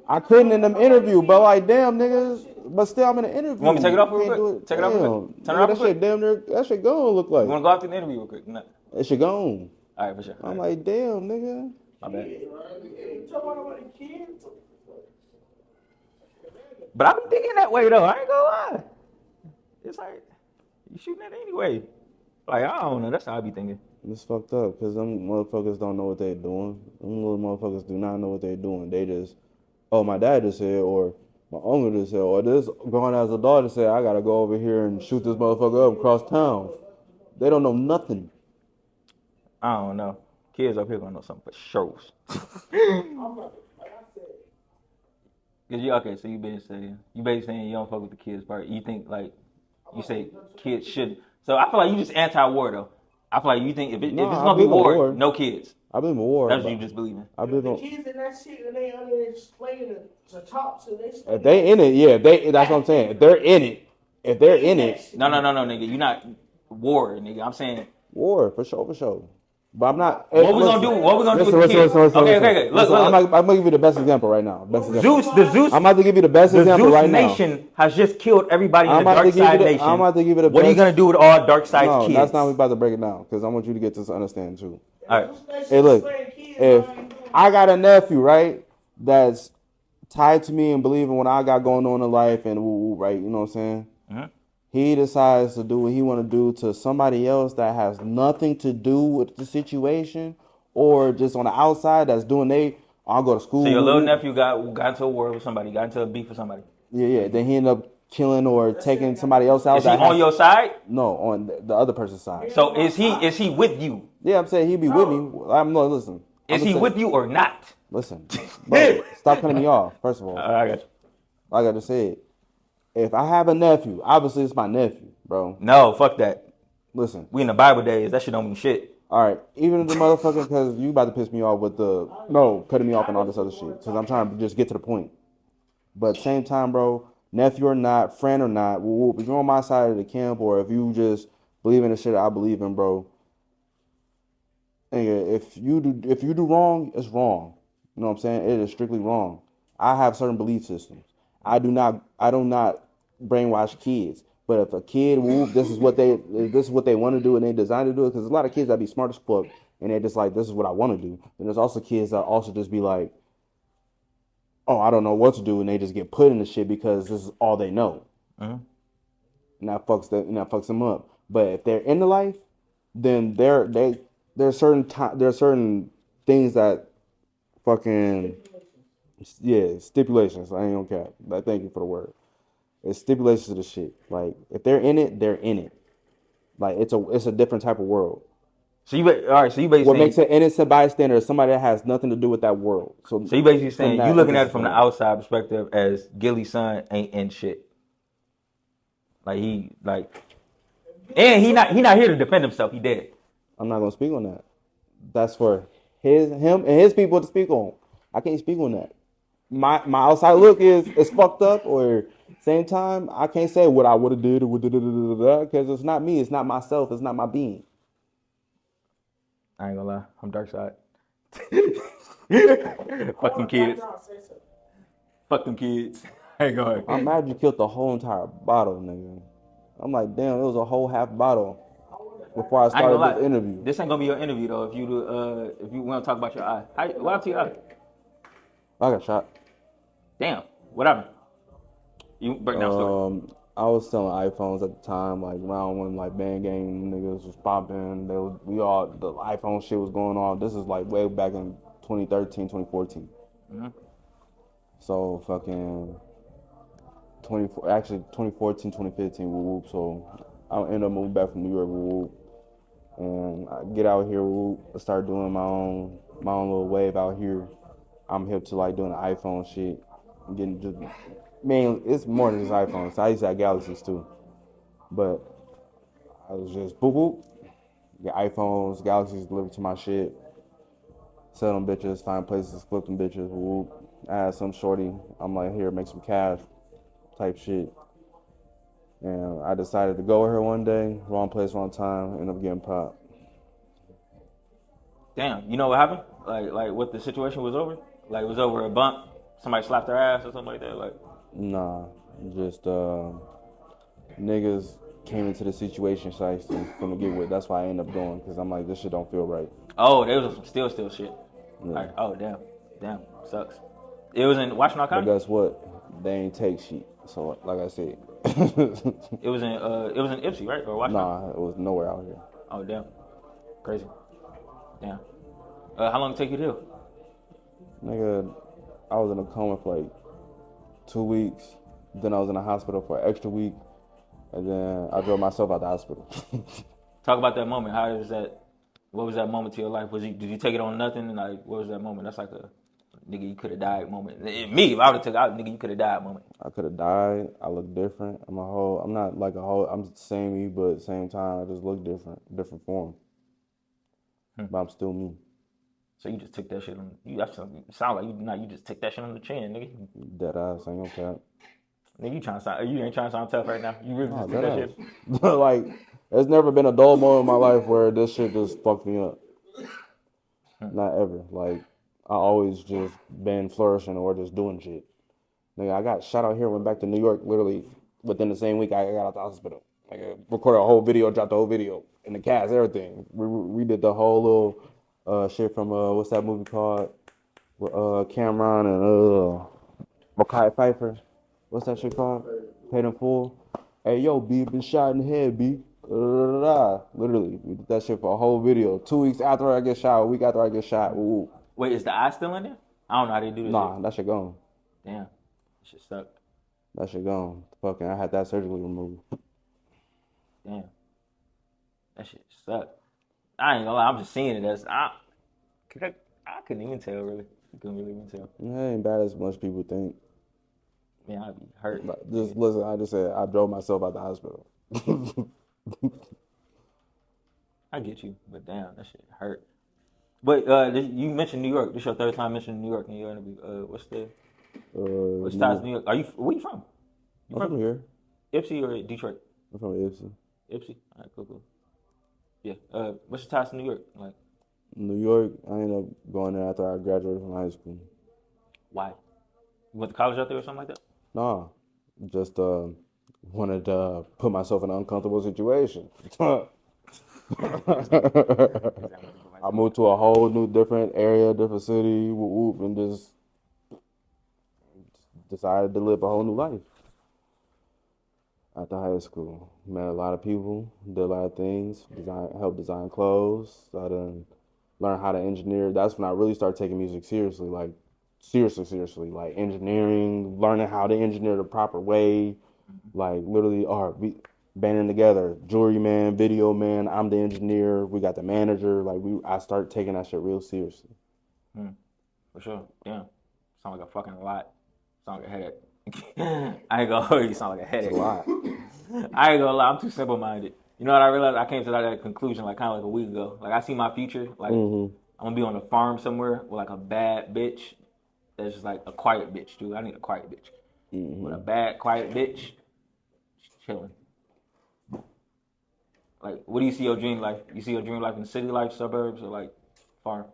I couldn't in them interview, bro. Like, damn, niggas. But still, I'm in an interview. You want me to take it off real Can't quick? do it. Take it off real Damn. quick. Turn it Nigga, off that real shit damn near. That shit gone look like. You wanna go after the interview real quick? No. That shit gone. All right, for sure. I'm like, damn, nigga. My bad. But I be thinking that way though. I ain't gonna lie. It's like you shooting at it anyway. Like I don't know. That's how I be thinking. It's fucked up because them motherfuckers don't know what they're doing. Them little motherfuckers do not know what they're doing. They just, oh, my dad just said, or my uncle just said, or this grown as a daughter said, I gotta go over here and shoot this motherfucker up across town. They don't know nothing. I don't know. Kids up here gonna know something for sure. Okay, so you basically saying you don't fuck with the kids part. You think like you say kids should. So I feel like you just anti-war though. I feel like you think if it's gonna be war, no kids. I believe in war. That's what you just believe in. I believe The in. kids in that shit and they under explaining to talk to they. If they in it, yeah. That's what I'm saying. If they're in it, No, nigga. You're not war, nigga. I'm saying war for sure. But I'm not. What we gonna do? What we gonna do with the kids? Listen. Okay. Look. I'm gonna give you the best example right now. Zeus. I'm about to give you the best example right now. The Zeus nation has just killed everybody in the dark side nation. I'm about to give you the best. What are you gonna do with all dark side kids? No, that's not what we're about to break it down because I want you to get this understanding too. All right. Hey, look. If I got a nephew, right, that's tied to me and believing what I got going on in life and right, you know what I'm saying? Mm-hmm. He decides to do what he want to do to somebody else that has nothing to do with the situation or just on the outside that's doing I'll go to school. So your little nephew got into a war with somebody, got into a beef with somebody. Yeah. Then he ended up killing or taking somebody else out. Is he on your side? No, on the other person's side. So is he with you? Yeah, I'm saying he'd be with me. Listen. Is he with you or not? Listen, bro, stop cutting me off. First of all, I got you. Like I just said, if I have a nephew, obviously it's my nephew, bro. No, fuck that. Listen, we in the Bible days. That shit don't mean shit. All right, even if the motherfucker, because you about to piss me off with cutting me off and all this other shit, because I'm trying to just get to the point. But at the same time, bro, nephew or not, friend or not, if you're on my side of the camp or if you just believe in the shit I believe in, bro, if you do wrong, it's wrong. You know what I'm saying? It is strictly wrong. I have certain belief systems. I do not brainwash kids. But if a kid, this is what they want to do and they design to do it, because there's a lot of kids that be smart as fuck and they're just like, this is what I want to do. And there's also kids that also just be like, oh, I don't know what to do, and they just get put in the shit because this is all they know. Mm-hmm. And that fucks them up. But if they're in the life, then there's certain things that fucking stipulations. I ain't gonna cap. Like, thank you for the word. It's stipulations to the shit. Like, if they're in it, they're in it. Like, it's a different type of world. So you basically what makes an innocent bystander is somebody that has nothing to do with that world. So you basically saying you looking at it from the outside perspective as Gilly's son ain't in shit. Like he not here to defend himself. He dead. I'm not gonna speak on that. That's for him and his people to speak on. I can't speak on that. My outside look is fucked up, or same time I can't say what I would have did or because it's not me. It's not myself. It's not my being. I ain't gonna lie, I'm dark side. Fuck them kids. Fuck them kids. I ain't going. I'm mad you killed the whole entire bottle, nigga. I'm like, damn, it was a whole half bottle before I started this interview. This ain't gonna be your interview though. If you want to talk about your eye, what happened to your eye? I got shot. Damn, what happened? You break down story. I was selling iPhones at the time, like around when like band gang niggas was popping. The iPhone shit was going on. This is like way back in 2013, 2014. Mm-hmm. So fucking 2014, 2015, whoop. So I ended up moving back from New York, whoop. And I get out here, whoop. I start doing my own little wave out here. I'm hip to like doing the iPhone shit. I'm getting just mainly it's more than just iPhones. I used to have Galaxies too, but I was just boop boop. Get iPhones, Galaxies delivered to my shit. Sell them bitches, find places, flip them bitches. Whoop. I had some shorty. I'm like, here, make some cash, type shit. And I decided to go with her one day. Wrong place, wrong time. End up getting popped. Damn, you know what happened? Like what the situation was over? Like it was over a bump. Somebody slapped their ass or something like that. Like Nah, just niggas came into the situation shiesty from the get with. That's why I ended up going because I'm like, this shit don't feel right. oh, there was some still shit. Yeah. Like oh damn, sucks. It was in Washington But County. guess what? They ain't take shit. So like I said, It was in Ipsy, right? Or Washington? nah, it was nowhere out here. Oh damn, crazy. Damn. How long did it take you to heal? Nigga, I was in a coma for like 2 weeks. Then I was in the hospital for an extra week. And then I drove myself out the hospital. Talk about that moment. How was that? What was that moment to your life? Did you take it on nothing? Like what was that moment? That's like a nigga you could have died moment. Me, if I would have took out nigga you could have died moment. I could have died. I look different. I'm not like a whole, I'm the same me, but at the same time, I just look different form. But I'm still me. So you just took that shit on you. That sound like you just took that shit on the chin, nigga. Dead ass, ain't no cap. Nigga, you ain't trying to sound tough right now. You really just took that shit. Like, there's never been a dull moment in my life where this shit just fucked me up. Not ever. Like, I always just been flourishing or just doing shit. Nigga, I got shot out here, went back to New York literally within the same week I got out the hospital. Like, I recorded a whole video, dropped the whole video in the cast, everything. We did the whole little shit from what's that movie called? With Cameron and Mackay Pfeiffer. What's that shit called? Paid in Full. Hey yo, B, been shot in the head, B. Literally, we did that shit for a whole video. 2 weeks after I get shot, a week after I get shot. Ooh. Wait, is the eye still in there? I don't know how they do this. Nah, shit. that shit gone. Damn, that shit sucked. That shit gone. Fucking, I had that surgically removed. Damn, that shit sucked. I ain't gonna lie, I'm just seeing it as I couldn't even tell really. I couldn't really even tell. It ain't bad as much people think. Man, I'd be hurt. Like, just listen, I just said I drove myself out the hospital. I get you, but damn, that shit hurt. But you mentioned New York. This is your third time mentioning New York in your interview. What's ties to New York? Where you from? You I'm from here. Ipsy or Detroit? I'm from Ipsy. Ipsy. All right, cool. Yeah. What's your ties to New York? Like, New York, I ended up going there after I graduated from high school. why? You went to college out there or something like that? Nah, just wanted to put myself in an uncomfortable situation. I moved to a whole new different area, different city, whoop, and just decided to live a whole new life. After high school, met a lot of people, did a lot of things, helped design clothes. I done learned how to engineer. That's when I really started taking music seriously, like seriously, like engineering, learning how to engineer the proper way, like literally, banding together, jewelry man, video man. I'm the engineer. We got the manager. Like I started taking that shit real seriously. For sure. Damn. Sound like a fucking lot. Sound like a headache. I ain't gonna hold you. Sound like a headache. It's a lot. I ain't gonna lie. I'm too simple-minded. You know what I realized? I came to that conclusion like kind of like a week ago. Like I see my future. Like I'm gonna be on a farm somewhere with like a bad bitch. That's just like a quiet bitch, dude. I need a quiet bitch. With a bad, quiet bitch, chilling. Like, what do you see your dream life? You see your dream life in city life, suburbs, or like farm?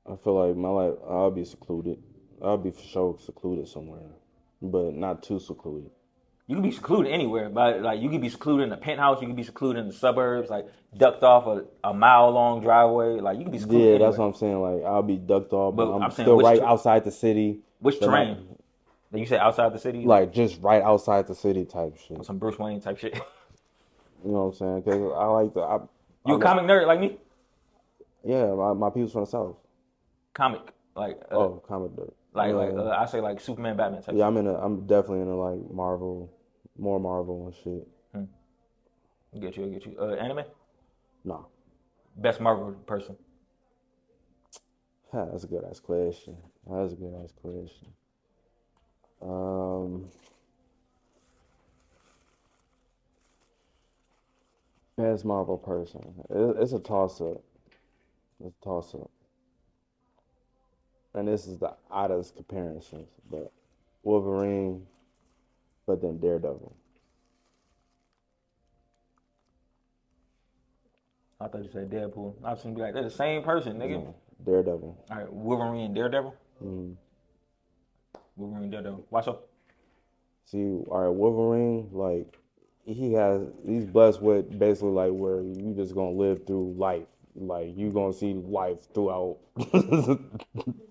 I feel like my life, I'll be secluded. I'll be for sure secluded somewhere, but not too secluded. You can be secluded anywhere, but like you can be secluded in a penthouse. You can be secluded in the suburbs, like ducked off a mile-long driveway. Like you can be secluded. Yeah, anywhere. that's what I'm saying. Like I'll be ducked off, but I'm saying, still right outside the city. Which terrain? You said outside the city? Like just right outside the city type shit. Some Bruce Wayne type shit. You know what I'm saying? Because I like the. You a comic nerd like me? Yeah, my people's from the South. Comic, like Comic book. I say like Superman, Batman type. Yeah, I'm definitely into like Marvel, more Marvel and shit. I get you. Anime? No, Best Marvel person. that's a good ass question. Um, Best Marvel person. It's a toss up. It's a toss up. And this is the oddest comparisons, but Wolverine, but then Daredevil. I thought you said Deadpool. I was gonna be like, they're the same person, nigga. No, Daredevil. All right, Wolverine and Daredevil. Mm. Wolverine, Daredevil. Watch up. See, all right, Wolverine, like he's blessed with basically like where you just gonna live through life, like you gonna see life throughout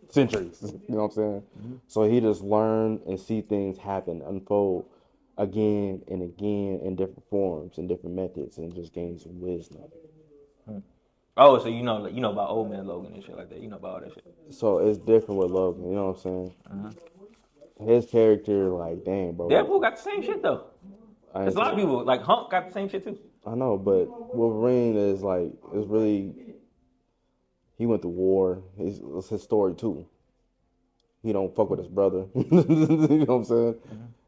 centuries. You know what I'm saying? Mm-hmm. So he just learn and see things happen, unfold again and again in different forms and different methods, and just gain some wisdom. Oh, so you know about Old Man Logan and shit like that. You know about all that shit. So it's different with Logan. You know what I'm saying? His character, like, dang, bro. Deadpool got the same shit though. There's a lot of people like Hulk got the same shit too. I know, but Wolverine is really. He went to war. It's his story too. He don't fuck with his brother. You know what I'm saying?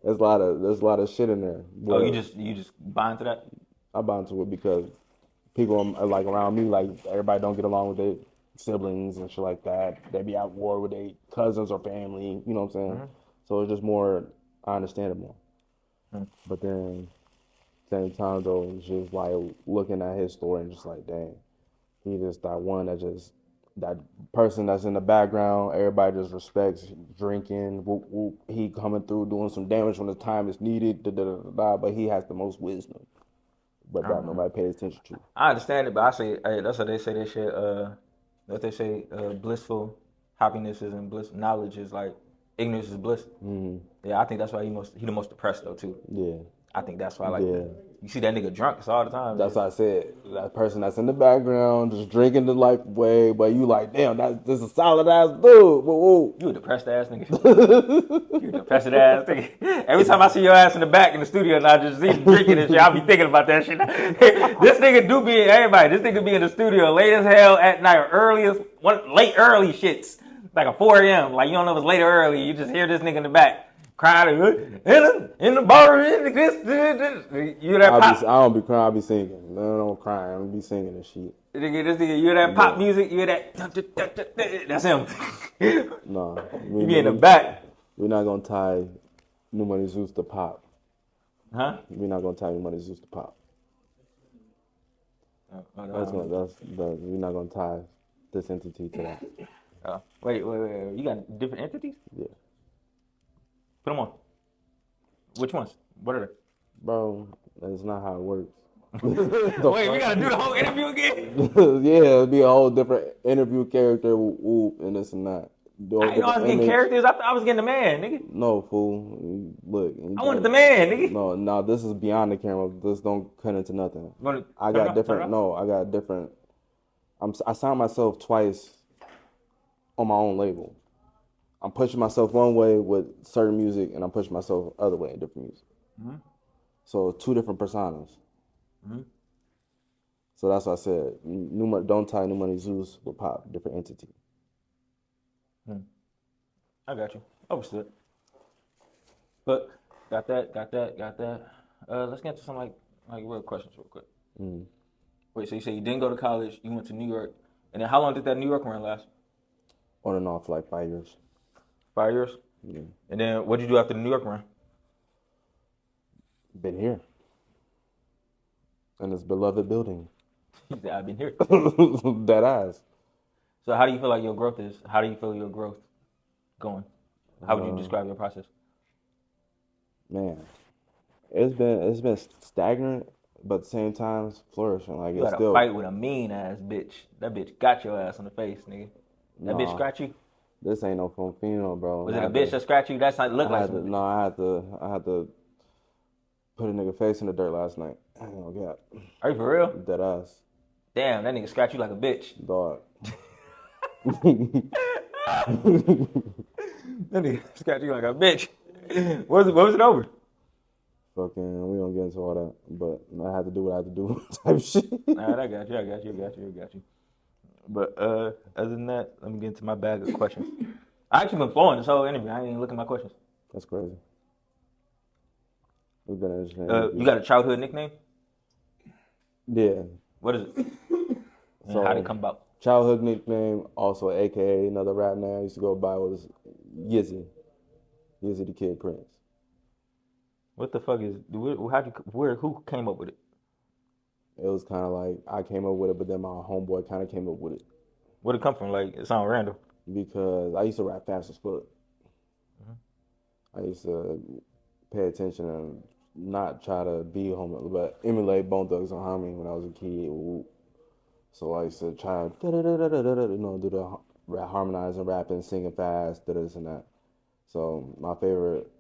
There's a lot of shit in there. But you just buy into that? I buy into it because people like around me, like everybody don't get along with their siblings and shit like that. They be at war with their cousins or family. You know what I'm saying? So it's just more. I understand it more. But then, same time though, it's just like looking at his story and just like, dang, he just that person that's in the background. Everybody just respects drinking. Whoop, whoop, he coming through doing some damage when the time is needed. But he has the most wisdom. But that nobody pays attention to. I understand it, but I say, hey, that's what they say. They shit. What they say, blissful happiness is and bliss. Knowledge is like ignorance is bliss. Mm-hmm. Yeah, I think that's why he the most depressed though too. Yeah, I think that's why you see that nigga drunk all the time. That's why I said that person that's in the background just drinking the life way, but you like, damn, that's a solid ass dude. Whoa. You a depressed ass nigga. You a depressed ass nigga. Every time I see your ass in the back in the studio and I just see you drinking and shit, I be thinking about that shit. This nigga do be everybody. This nigga be in the studio late as hell at night, late early shits. Like a 4 a.m. Like you don't know if it's late or early. You just hear this nigga in the back crying in the bar. You that pop? I don't be crying. I be singing. No, I don't cry. I don't be singing and shit. This nigga, you hear that pop music? You hear that? That's him. No, you be in the back. We're not gonna tie New Money Zues to pop. Huh? We're not gonna tie New Money Zues to pop. We're not gonna tie this entity to that. Wait. You got different entities? Yeah. Put them on. Which ones? What are they? Bro, that's not how it works. Wait, we gotta do the whole interview again? Yeah, it'd be a whole different interview character, whoop, and this and that. I know I was getting characters. I thought I was getting the man, nigga. No, fool. Look. I wanted the man, nigga. No, this is beyond the camera. This don't cut into nothing. I got different. I signed myself twice on my own label. I'm pushing myself one way with certain music, and I'm pushing myself other way in different music. Mm-hmm. So 2 different personas. Mm-hmm. So that's what I said. Don't tie New Money Zues with pop, different entity. I got you. Understood. But got that. Let's get to some like real questions real quick. Mm. Wait, so you say you didn't go to college, you went to New York, and then how long did that New York run last? On and off, like 5 years. 5 years? Yeah. And then what did you do after the New York run? Been here. In this beloved building. I've been here. That ass. So how do you feel like your growth is? How do you feel your growth going? How would you describe your process? Man, it's been stagnant, but at the same time it's flourishing. Like you it's had still a fight with a mean ass bitch. That bitch got your ass on the face, nigga. That bitch scratch you? This ain't no female, bro. Was it a bitch that scratched you? That's not look like. I had to put a nigga face in the dirt last night. Oh God. Are you for real? Dead ass. Damn, that nigga scratch you like a bitch. Dog. That nigga scratch you like a bitch. What was it over? Fucking, we don't get into all that, but I had to do what I had to do type shit. Alright, I got you. But other than that, let me get into my bag of questions. I actually been flowing this whole interview. I ain't even looking at my questions. That's crazy. It's been interesting. You got a childhood nickname? Yeah. What is it? And how'd it come about? Childhood nickname, also AKA another rap name I used to go by was Yizzy. Yizzy the Kid Prince. What the fuck is? Who came up with it? It was kind of like I came up with it, but then my homeboy kind of came up with it. Where'd it come from? Like, it sounds random. Because I used to rap fast as fuck. I used to pay attention and not try to be homo, but emulate Bone Thugs and Harmony when I was a kid. So I used to try to, do the harmonizing, rapping, singing fast, this and that. So my favorite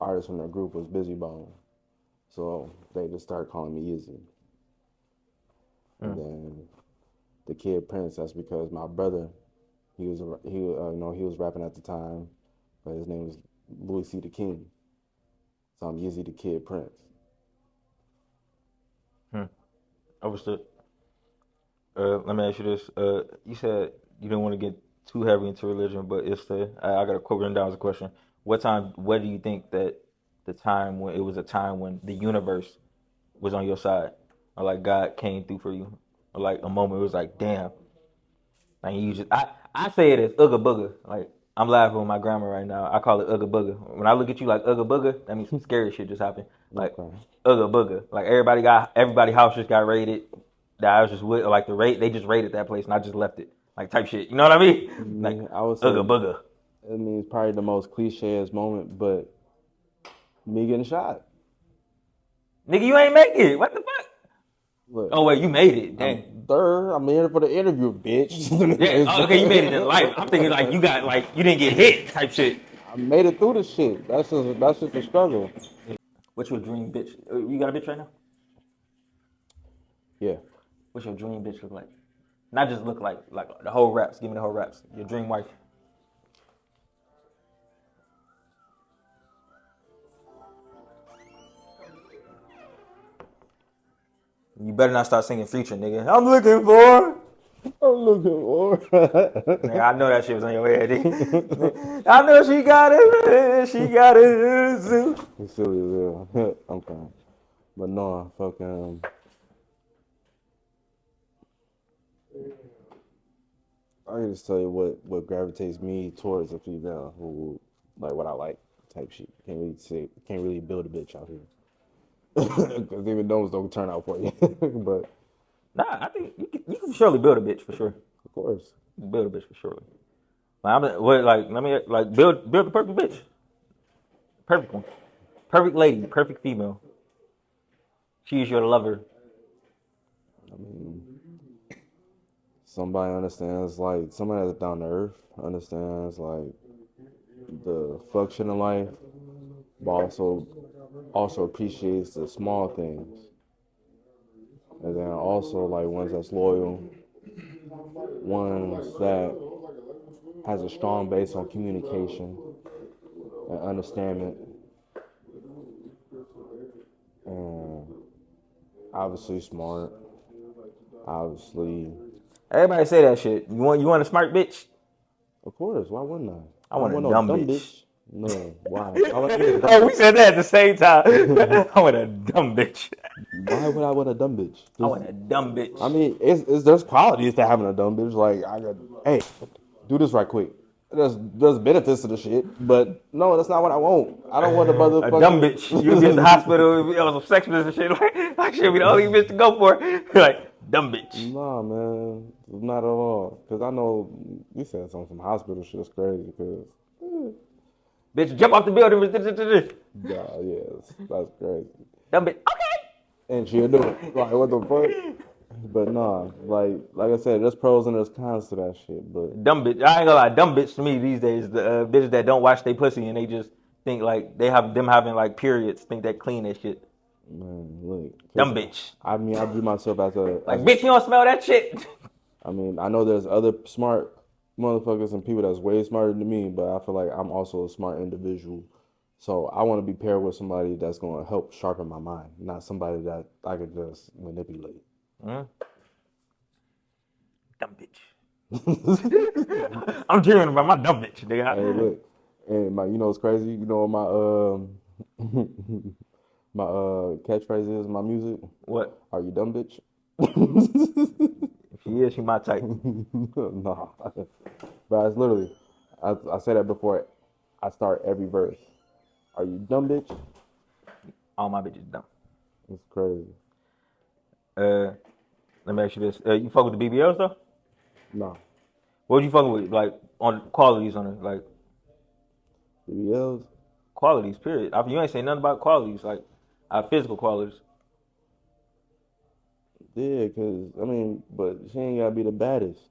artist from that group was Busy Bone. So they just started calling me Yizzy. And then the Kid Prince, that's because my brother, he was rapping at the time, but his name was Louis C. the King. So I'm Yizzy the Kid Prince. Understood. Let me ask you this. You said you didn't want to get too heavy into religion, but I got a quote written down as a question. What do you think that the time when it was a time when the universe was on your side, or like God came through for you, or like a moment it was like, damn, like I say it as Ugga Booga. Like, I'm laughing with my grandma right now. I call it Ugga Booga. When I look at you like Ugga Booga, that means some scary shit just happened. Like, Okay. Ugga Booga. Like, everybody house just got raided. That I was just with, like, they just raided that place and I just left it. Like, type shit. You know what I mean? Like, I would say, Ugga Booga. I mean, it's probably the most cliche-ass moment, but me getting shot. Nigga, you ain't make it. What the fuck? Look, Oh, wait, you made it. Dang. I'm here for the interview, bitch. Yeah, okay, you made it in life. I'm thinking, like, you didn't get hit type shit. I made it through the shit. That's just the struggle. What's your dream bitch? You got a bitch right now? Yeah. What's your dream bitch look like? Not just look like the whole raps. Give me the whole raps. Your dream wife. You better not start singing Future, nigga. I'm looking for. Nigga, I know that shit was on your head. I know she got it. She got it. Zoo. It's silly as hell. I'm fine. But no, fucking. I can just tell you what gravitates me towards a female who, like, what I like type shit. Can't really build a bitch out here. Because even those don't turn out for you. But Nah, I think you can surely build a bitch for sure. of course. Build a bitch for sure. Build the perfect bitch. Perfect one. Perfect lady. Perfect female. She's your lover. I mean, somebody understands, like, somebody that's down to earth, understands, like, the function of life, but also appreciates the small things. And then also, like, ones that's loyal, ones that has a strong base on communication and understanding, and obviously smart, obviously. Everybody say that shit. You want a smart bitch? Of course, why wouldn't I? I want a no dumb bitch. No, why? Oh, we said that at the same time. I want a dumb bitch. Why would I want a dumb bitch? I want a dumb bitch. I mean, there's qualities to having a dumb bitch. Like, hey, do this right quick. There's benefits to the shit, but no, that's not what I want. I don't want a motherfucker. A dumb bitch. You'll be in the hospital, it was some sex business and shit. Like she'll be the only bitch to go for. Like, dumb bitch. Nah, man, not at all. Cause I know you said some hospital shit is crazy. Cause bitch, jump off the building. nah, yes, that's crazy. Dumb bitch. Okay. And she'll do it. Like, what the fuck? But nah, like I said, there's pros and there's cons to that shit. But dumb bitch. I ain't gonna lie. Dumb bitch to me these days. The bitches that don't wash their pussy and they just think like they have them having like periods. Think that clean as shit. Man, look. Dumb bitch. I mean, I view myself as a Like, bitch, you don't smell that shit. I mean, I know there's other smart motherfuckers and people that's way smarter than me, but I feel like I'm also a smart individual. So I want to be paired with somebody that's going to help sharpen my mind, not somebody that I could just manipulate. Dumb bitch. I'm dreaming about my dumb bitch, nigga. Hey, look, and you know what's crazy? You know what my my catchphrase is in my music? What? Are you dumb, bitch? If she is, she my type. Nah, but it's literally, I say that before I start every verse. Are you dumb, bitch? All my bitches dumb. It's crazy. Let me ask you this: you fuck with the BBLs though? No. What you fucking with? Like on qualities on it, like BBLs? qualities. Period. You ain't say nothing about qualities, like physical qualities. Yeah, cause I mean, but she ain't gotta be the baddest.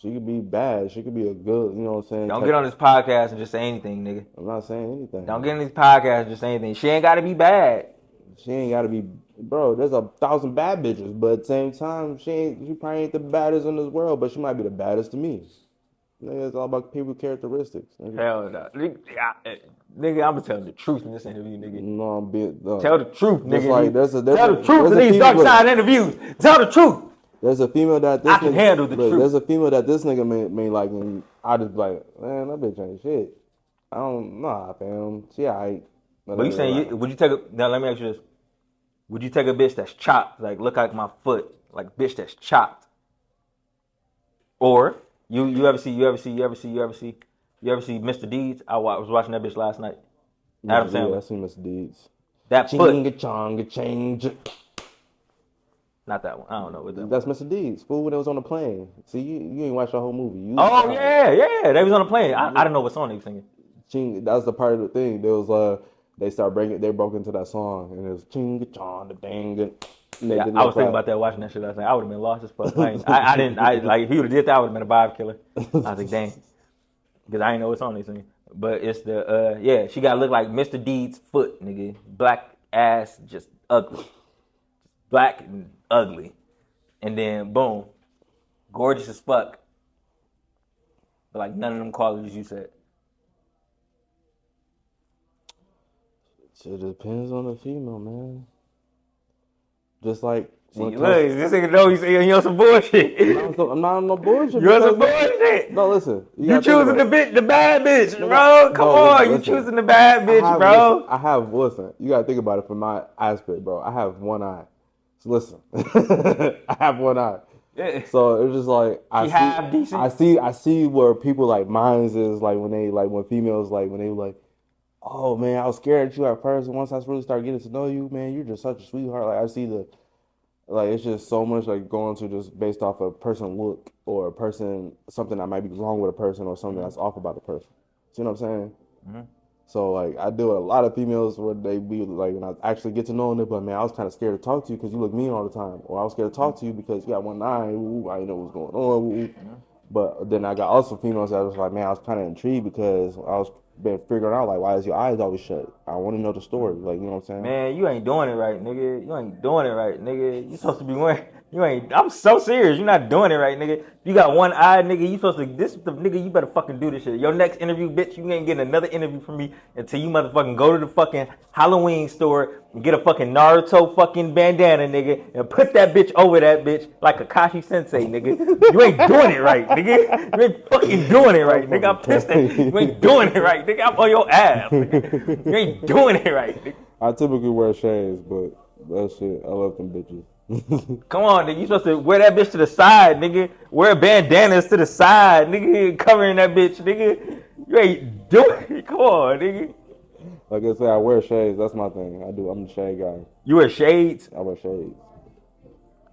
She could be bad. She could be a good, you know what I'm saying? Don't get on this podcast and just say anything, nigga. I'm not saying anything. Don't get on this podcast and just say anything. She ain't got to be bad. She ain't gotta be, bro. There's 1,000 bad bitches, but at the same time, she probably ain't the baddest in this world, but she might be the baddest to me. Nigga, it's all about people characteristics. Nigga. Hell no. Nigga, I'm telling the truth in this interview, nigga. No, I'm being. Tell the truth, nigga. Just like, Tell the truth in these dark side interviews. Tell the truth. There's a female that this I can handle the truth. There's a female that this nigga may like, and I just be like, man, that bitch ain't shit. I don't know, fam. She alright. But you saying, would you take a, now let me ask you this. Would you take a bitch that's chopped, like look like my foot, like bitch that's chopped? Or you ever see Mr. Deeds? I was watching that bitch last night. Adam Sandler. Yeah, I seen Mr. Deeds. That foot. Chonga change. Not that one. I don't know what that That's Mr. Deeds. Fool when it was on the plane. See, you ain't watched the whole movie. Yeah. They was on the plane. I didn't know what song they was singing. That was the part of the thing. There was they broke into that song and it was chinga chong the dang. Yeah, I was thinking about that watching that shit last night. I would have been lost as fuck. I didn't like if he would have did that, I would have been a vibe killer. I was like, dang. Because I didn't know what song they singing. But it's the she gotta look like Mr. Deeds' foot, nigga. Black ass, just ugly. Black and ugly. And then boom. Gorgeous as fuck. But like none of them qualities you said. It depends on the female, man. Just like look, this nigga know he's saying you on some bullshit. I'm not on no bullshit. You on some bullshit. No, listen. You choosing the bad bitch, bro. Come on, you choosing the bad bitch, bro. Listen, you gotta think about it from my aspect, bro. I have one eye. So listen. I have one eye. Yeah. So it's just like I see where people like minds is like when females like when they like, oh man, I was scared at you at first, and once I really started getting to know you, man, you're just such a sweetheart. Like I see it's just so much like going to just based off a person look or a person something that might be wrong with a person or something that's off about a person. See what I'm saying? Mm-hmm. So like I deal with a lot of females where they be like when I actually get to know them, but man, I was kind of scared to talk to you because you look mean all the time, or I was scared to talk to you because you got one eye. Ooh, I didn't know what's going on. Mm-hmm. But then I got also females that was like, man, I was kind of intrigued because I was been figuring out like why is your eyes always shut? I want to know the story, like you know what I'm saying? Man, you ain't doing it right, nigga. You ain't doing it right, nigga. You supposed to be wearing. You ain't. I'm so serious. You're not doing it right, nigga. You got one eye, nigga. You supposed to. This the nigga. You better fucking do this shit. Your next interview, bitch. You ain't getting another interview from me until you motherfucking go to the fucking Halloween store and get a fucking Naruto fucking bandana, nigga, and put that bitch over that bitch like Kakashi Sensei, nigga. You ain't doing it right, nigga. You ain't fucking doing it right, nigga. I'm pissed at you. You ain't doing it right, nigga. I'm on your ass, nigga. You ain't doing it right, nigga. I typically wear shades, but that shit, I love them bitches. Come on, nigga. You supposed to wear that bitch to the side, nigga. Wear bandanas to the side, nigga. Covering that bitch, nigga. You ain't doing it. Come on, nigga. Like I said, I wear shades. That's my thing. I'm the shade guy. You wear shades? I wear shades.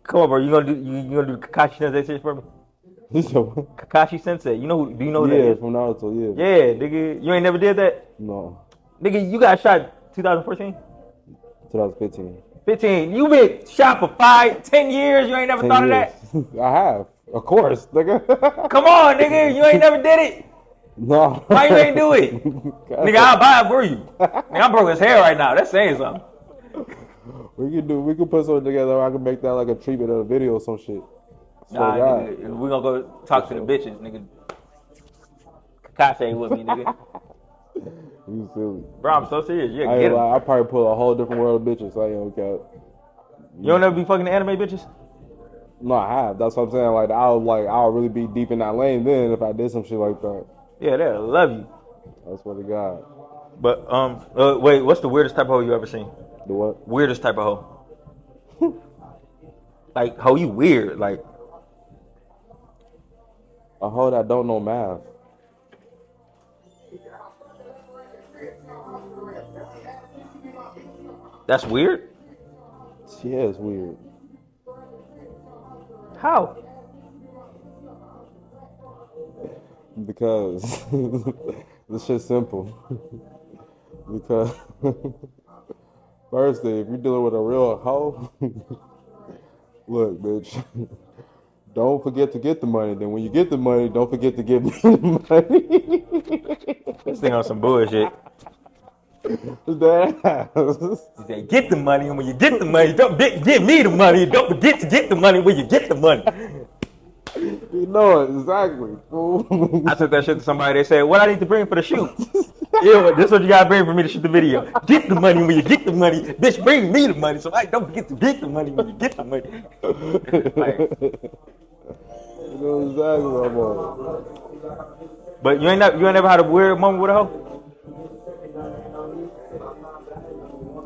Come on, bro. You gonna do Kakashi Sensei shit for me? Kakashi Sensei. Do you know who that is? Yeah, from Naruto, yeah. Yeah, nigga. You ain't never did that? No. Nigga, you got shot 2014? 2015. 15. You been shot for 10 years. You ain't never thought of that? I have. Of course, nigga. Come on, nigga. You ain't never did it? No. Why you ain't do it? Nigga, I'll buy it for you. Nigga, I'm broke as hell right now. That's saying something. We could put something together. Or I can make that like a treatment of a video or some shit. Nah, God. nigga, we gonna go talk to the bitches, nigga. Kakashi with me, nigga. You silly. Bro, I'm so serious. Yeah, I get ain't him. lie, I probably pull a whole different world of bitches. I ain't okay. You don't ever be fucking the anime bitches? No, I have. That's what I'm saying. I'll really be deep in that lane then if I did some shit like that. Yeah, they'll love you. I swear to God. But wait, what's the weirdest type of hoe you ever seen? The what? Weirdest type of hoe. Like hoe you weird, like A hoe that don't know math. that's weird. Yeah, it's weird. How? Because this shit's simple. Because first thing, if you're dealing with a real hoe, look, bitch, don't forget to get the money. Then when you get the money, don't forget to give me the money. This thing on some bullshit. That You say get the money, and when you get the money, don't give me the money. Don't forget to get the money when you get the money. you know it exactly, fool. I took that shit to somebody. They said, "What I need to bring for the shoot?" Yeah, this is what you gotta bring for me to shoot the video. Get the money when you get the money. Bitch, bring me the money. So I don't forget to get the money when you get the money. Like, You know exactly what I'm on. but you ain't never had a weird moment with a hoe?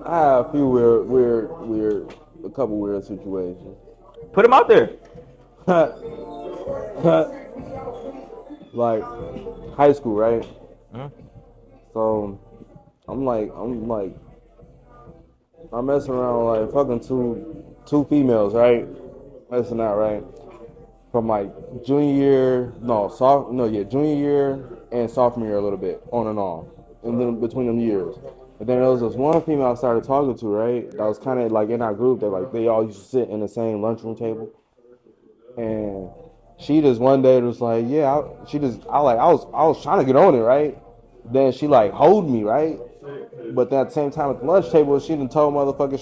I have a few a couple weird situations. Put them out there. Like high school, right? Mhm. So I'm messing around like fucking two females, right? Messing out, right? From like junior year and sophomore year a little bit, on and off, and then between them years. But then there was this one female I started talking to, right? That was kind of like in our group. That like they all used to sit in the same lunchroom table, and she just one day was like, yeah, I was trying to get on it, right? Then she like hold me, right? But then at the same time at the lunch table, she done told motherfucker,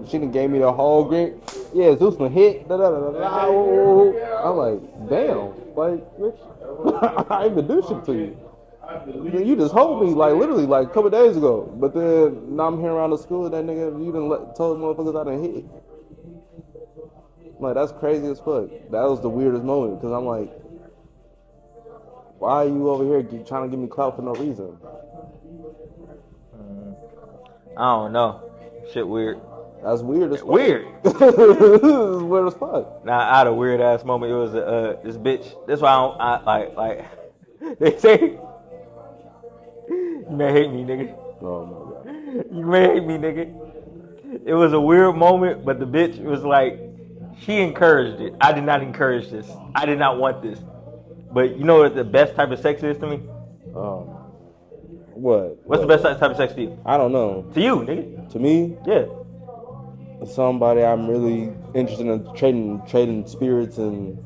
she done gave me the whole green. Yeah, Zeus done hit. Da, da, da, da, da. I'm like, damn, like, bitch, I even do shit to you. Then you just hold me like literally like a couple days ago. But then now I'm here around the school, that nigga, you done told motherfuckers I done hit. Like, that's crazy as fuck. That was the weirdest moment because I'm like, why are you over here trying to give me clout for no reason? I don't know. Shit weird. That's weird as fuck. Weird. It's weird as fuck. Now I had a weird ass moment. It was this bitch. That's why I don't like they say you may hate me, nigga. Oh my god. You may hate me, nigga. It was a weird moment, but the bitch was like, she encouraged it. I did not encourage this. I did not want this. But you know what the best type of sex is to me? What? What's the best type of sex to you? I don't know. To you, nigga. To me, Yeah. somebody I'm really interested in trading spirits and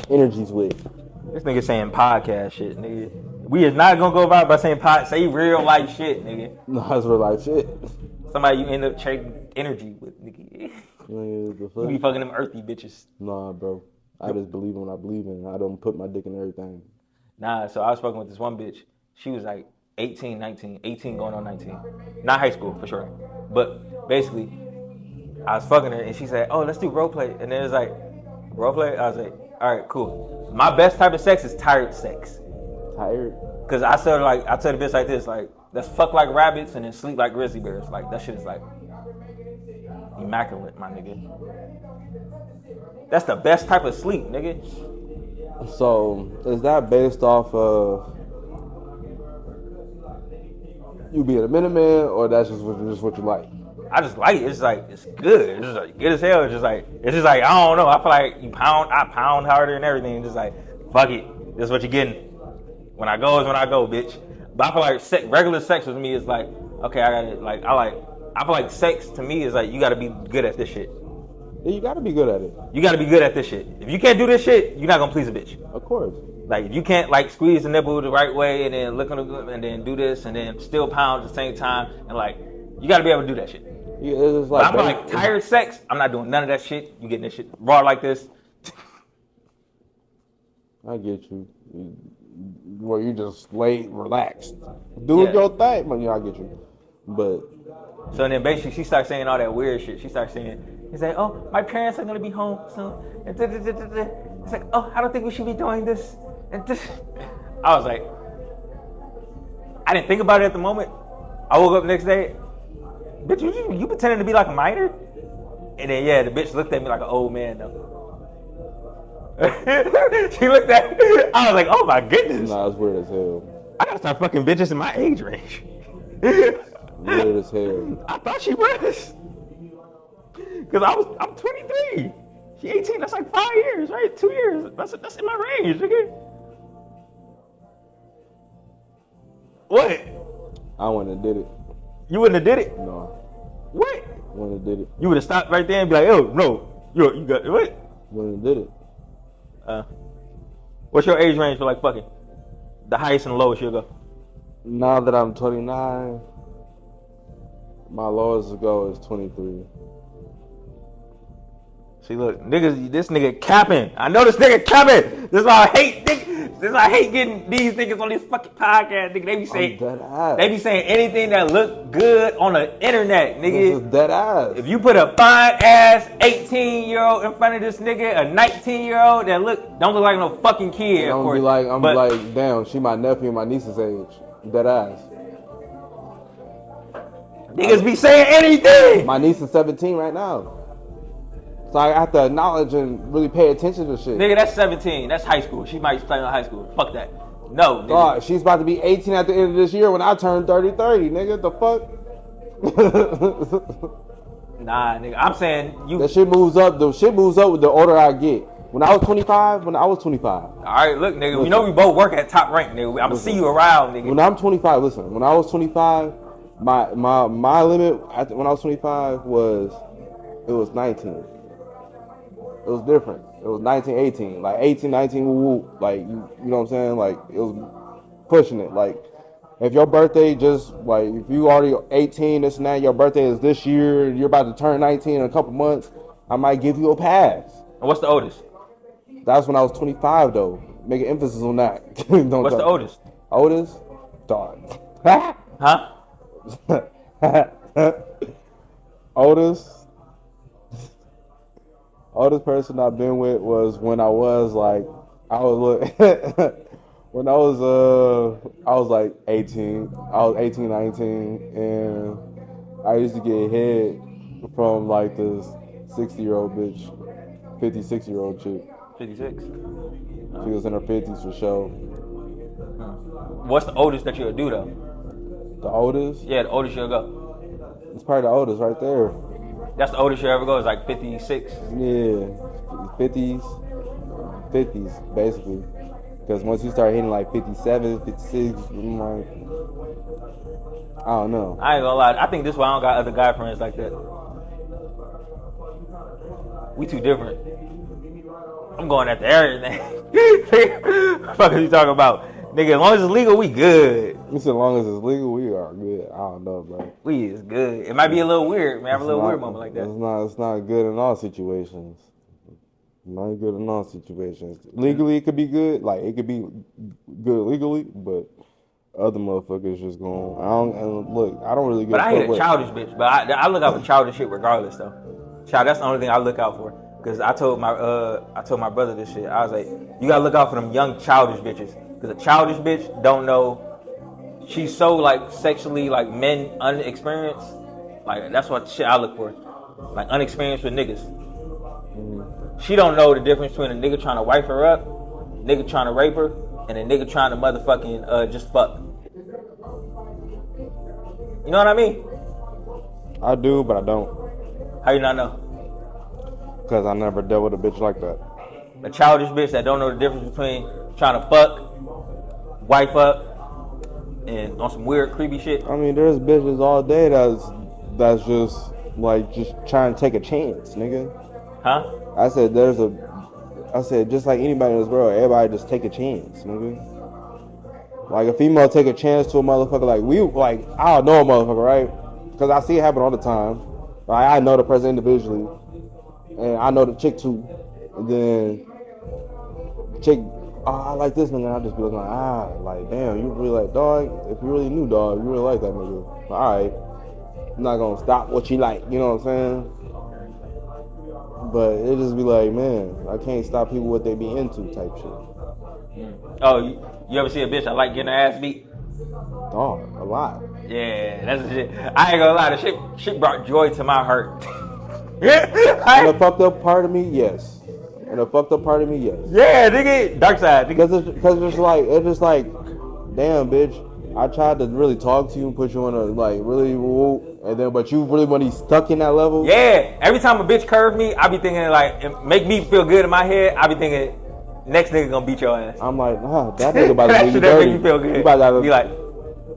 energies with. This nigga saying podcast shit, nigga. We is not gonna go about by saying say real life shit, nigga. No, that's real life shit. Somebody you end up trading energy with, nigga. Nigga, the You fuck? be fucking them earthy bitches. Nah, bro. I just believe in what I believe in. I don't put my dick in everything. Nah, so I was fucking with this one bitch. She was like 18 going on 19. Not high school, for sure. But basically, I was fucking her and she said, oh, let's do role play. And then it was like, role play? I was like, all right, cool. My best type of sex is tired sex. Tired? Because I tell the bitch like this, like, let's fuck like rabbits and then sleep like grizzly bears. Like, that shit is like immaculate, my nigga. That's the best type of sleep, nigga. So, is that based off of you being a Minuteman, or that's just what you like? I just like it. It's like, it's good. It's just like good as hell. It's just like, I don't know. I feel like I pound harder and everything. It's just like, fuck it. This is what you're getting. When I go is when I go, bitch. But I feel like regular sex with me is like, okay, I feel like sex to me is like, you gotta be good at this shit. Yeah, you gotta be good at it. You gotta be good at this shit. If you can't do this shit, you're not gonna please a bitch. Of course. Like, if you can't like squeeze the nipple the right way and then look on the and then do this and then still pound at the same time, and like, you gotta be able to do that shit. Yeah, it's But like I'm like tired sex. I'm not doing none of that shit. You getting this shit raw like this? I get you. Well, you just lay relaxed, do your thing. But yeah, I get you. But so then basically she starts saying all that weird shit. She starts saying, he's like, oh, my parents are gonna be home soon. And it's like, oh, I don't think we should be doing this. And I was like, I didn't think about it at the moment. I woke up the next day, bitch, you pretending to be like a minor? And then yeah, the bitch looked at me like an old man though. She looked at me, I was like, oh my goodness. nah, it's weird as hell. I gotta start fucking bitches in my age range. Weird as hell. I thought she was. Cause I'm 23. She 18, that's like 5 years, right? 2 years. That's in my range, nigga. What? I wouldn't have did it. You wouldn't have did it? No. What? Wouldn't have did it. You would have stopped right there and be like, oh no, you got what? Wouldn't have did it. What's your age range for like fucking? The highest and the lowest you'll go. Now that I'm 29, my lowest to go is 23. See, look, niggas, this nigga capping. I know this nigga capping. This is why I hate niggas. This is why I hate getting these niggas on this fucking podcast, nigga. They be saying, anything that look good on the internet, nigga. This is dead ass. If you put a fine ass 18-year-old in front of this nigga, a 19-year-old that don't look like no fucking kid. I'm like, damn, she my nephew and my niece's age. Dead ass. Niggas be saying anything. My niece is 17 right now. So I have to acknowledge and really pay attention to shit. Nigga, that's 17. That's high school. She might stay in high school. Fuck that. No, nigga. She's about to be 18 at the end of this year when I turn 30, nigga. The fuck? Nah, nigga. I'm saying you. The shit moves up with the older I get. When I was 25. All right, look, nigga. Listen, we know we both work at Top Rank, nigga. I'm gonna see you around, nigga. When I'm 25, listen. When I was 25, my limit when I was 25 was 19. It was different. It was 19, 18. Like 18, 19, woo woo. Like, you know what I'm saying? Like, it was pushing it. Like, if your birthday just, like, if you already 18, this and that, your birthday is this year, you're about to turn 19 in a couple months, I might give you a pass. And what's the oldest? That's when I was 25, though. Make an emphasis on that. What's the oldest? Oldest? Dog. Huh? Oldest person I've been with was when I was like, when I was like 18. I was 18, 19, and I used to get head from like this 60-year-old bitch, 56-year-old chick. 56. She was in her 50s for sure. What's the oldest that you'll do though? The oldest? Yeah, the oldest you'll go. It's probably the oldest right there. That's the oldest you ever go is like 56. Yeah, 50s basically. Because once you start hitting like 57, 56, I'm like, I don't know. I ain't gonna lie. I think this is why I don't got other guy friends like that. We too different. I'm going after everything. Fuck are you talking about? Nigga, as long as it's legal, we good. As long as it's legal, we are good. I don't know, bro. We is good. It might be a little weird. Man, have a little weird moment like that. It's not good in all situations. Not good in all situations. Legally, it could be good. Like, it could be good legally, but other motherfuckers just going. I don't really get. But I hate a childish bitch. But I look out for childish shit regardless, though. Child, that's the only thing I look out for. Cause I told my brother this shit. I was like, you gotta look out for them young childish bitches. Cause a childish bitch don't know. She's so like sexually like men unexperienced. Like that's what shit I look for. Like unexperienced with niggas. Mm-hmm. She don't know the difference between a nigga trying to wife her up, nigga trying to rape her, and a nigga trying to motherfucking just fuck. You know what I mean? I do, but I don't. How you not know? Because I never dealt with a bitch like that. A childish bitch that don't know the difference between trying to fuck, wife up, and on some weird creepy shit. I mean, there's bitches all day that's just like just trying to take a chance, nigga. Huh? I said just like anybody in this world, everybody just take a chance, nigga. Like a female take a chance to a motherfucker, I don't know a motherfucker, right? Because I see it happen all the time. Like, I know the person individually, and I know the chick too. And then the chick, I like this nigga. And I just be looking like damn, you really like dog. If you really knew dog, you really like that nigga. All right, I'm not gonna stop what you like. You know what I'm saying? But it just be like, man, I can't stop people what they be into type shit. Oh, you ever see a bitch I like getting her ass beat? Dog, a lot. Yeah, that's the shit. I ain't gonna lie, the shit brought joy to my heart. And the fucked up part of me, yes. And the fucked up part of me, yes. Yeah, nigga, dark side, nigga. Because it's just like, damn, bitch. I tried to really talk to you and put you on a like really, and then but you really want to be stuck in that level. Yeah, every time a bitch curve me, I be thinking like, it make me feel good in my head. I be thinking, next nigga gonna beat your ass. I'm like, nah, that nigga about to that do you shit dirty. Make me feel good. You about to be like,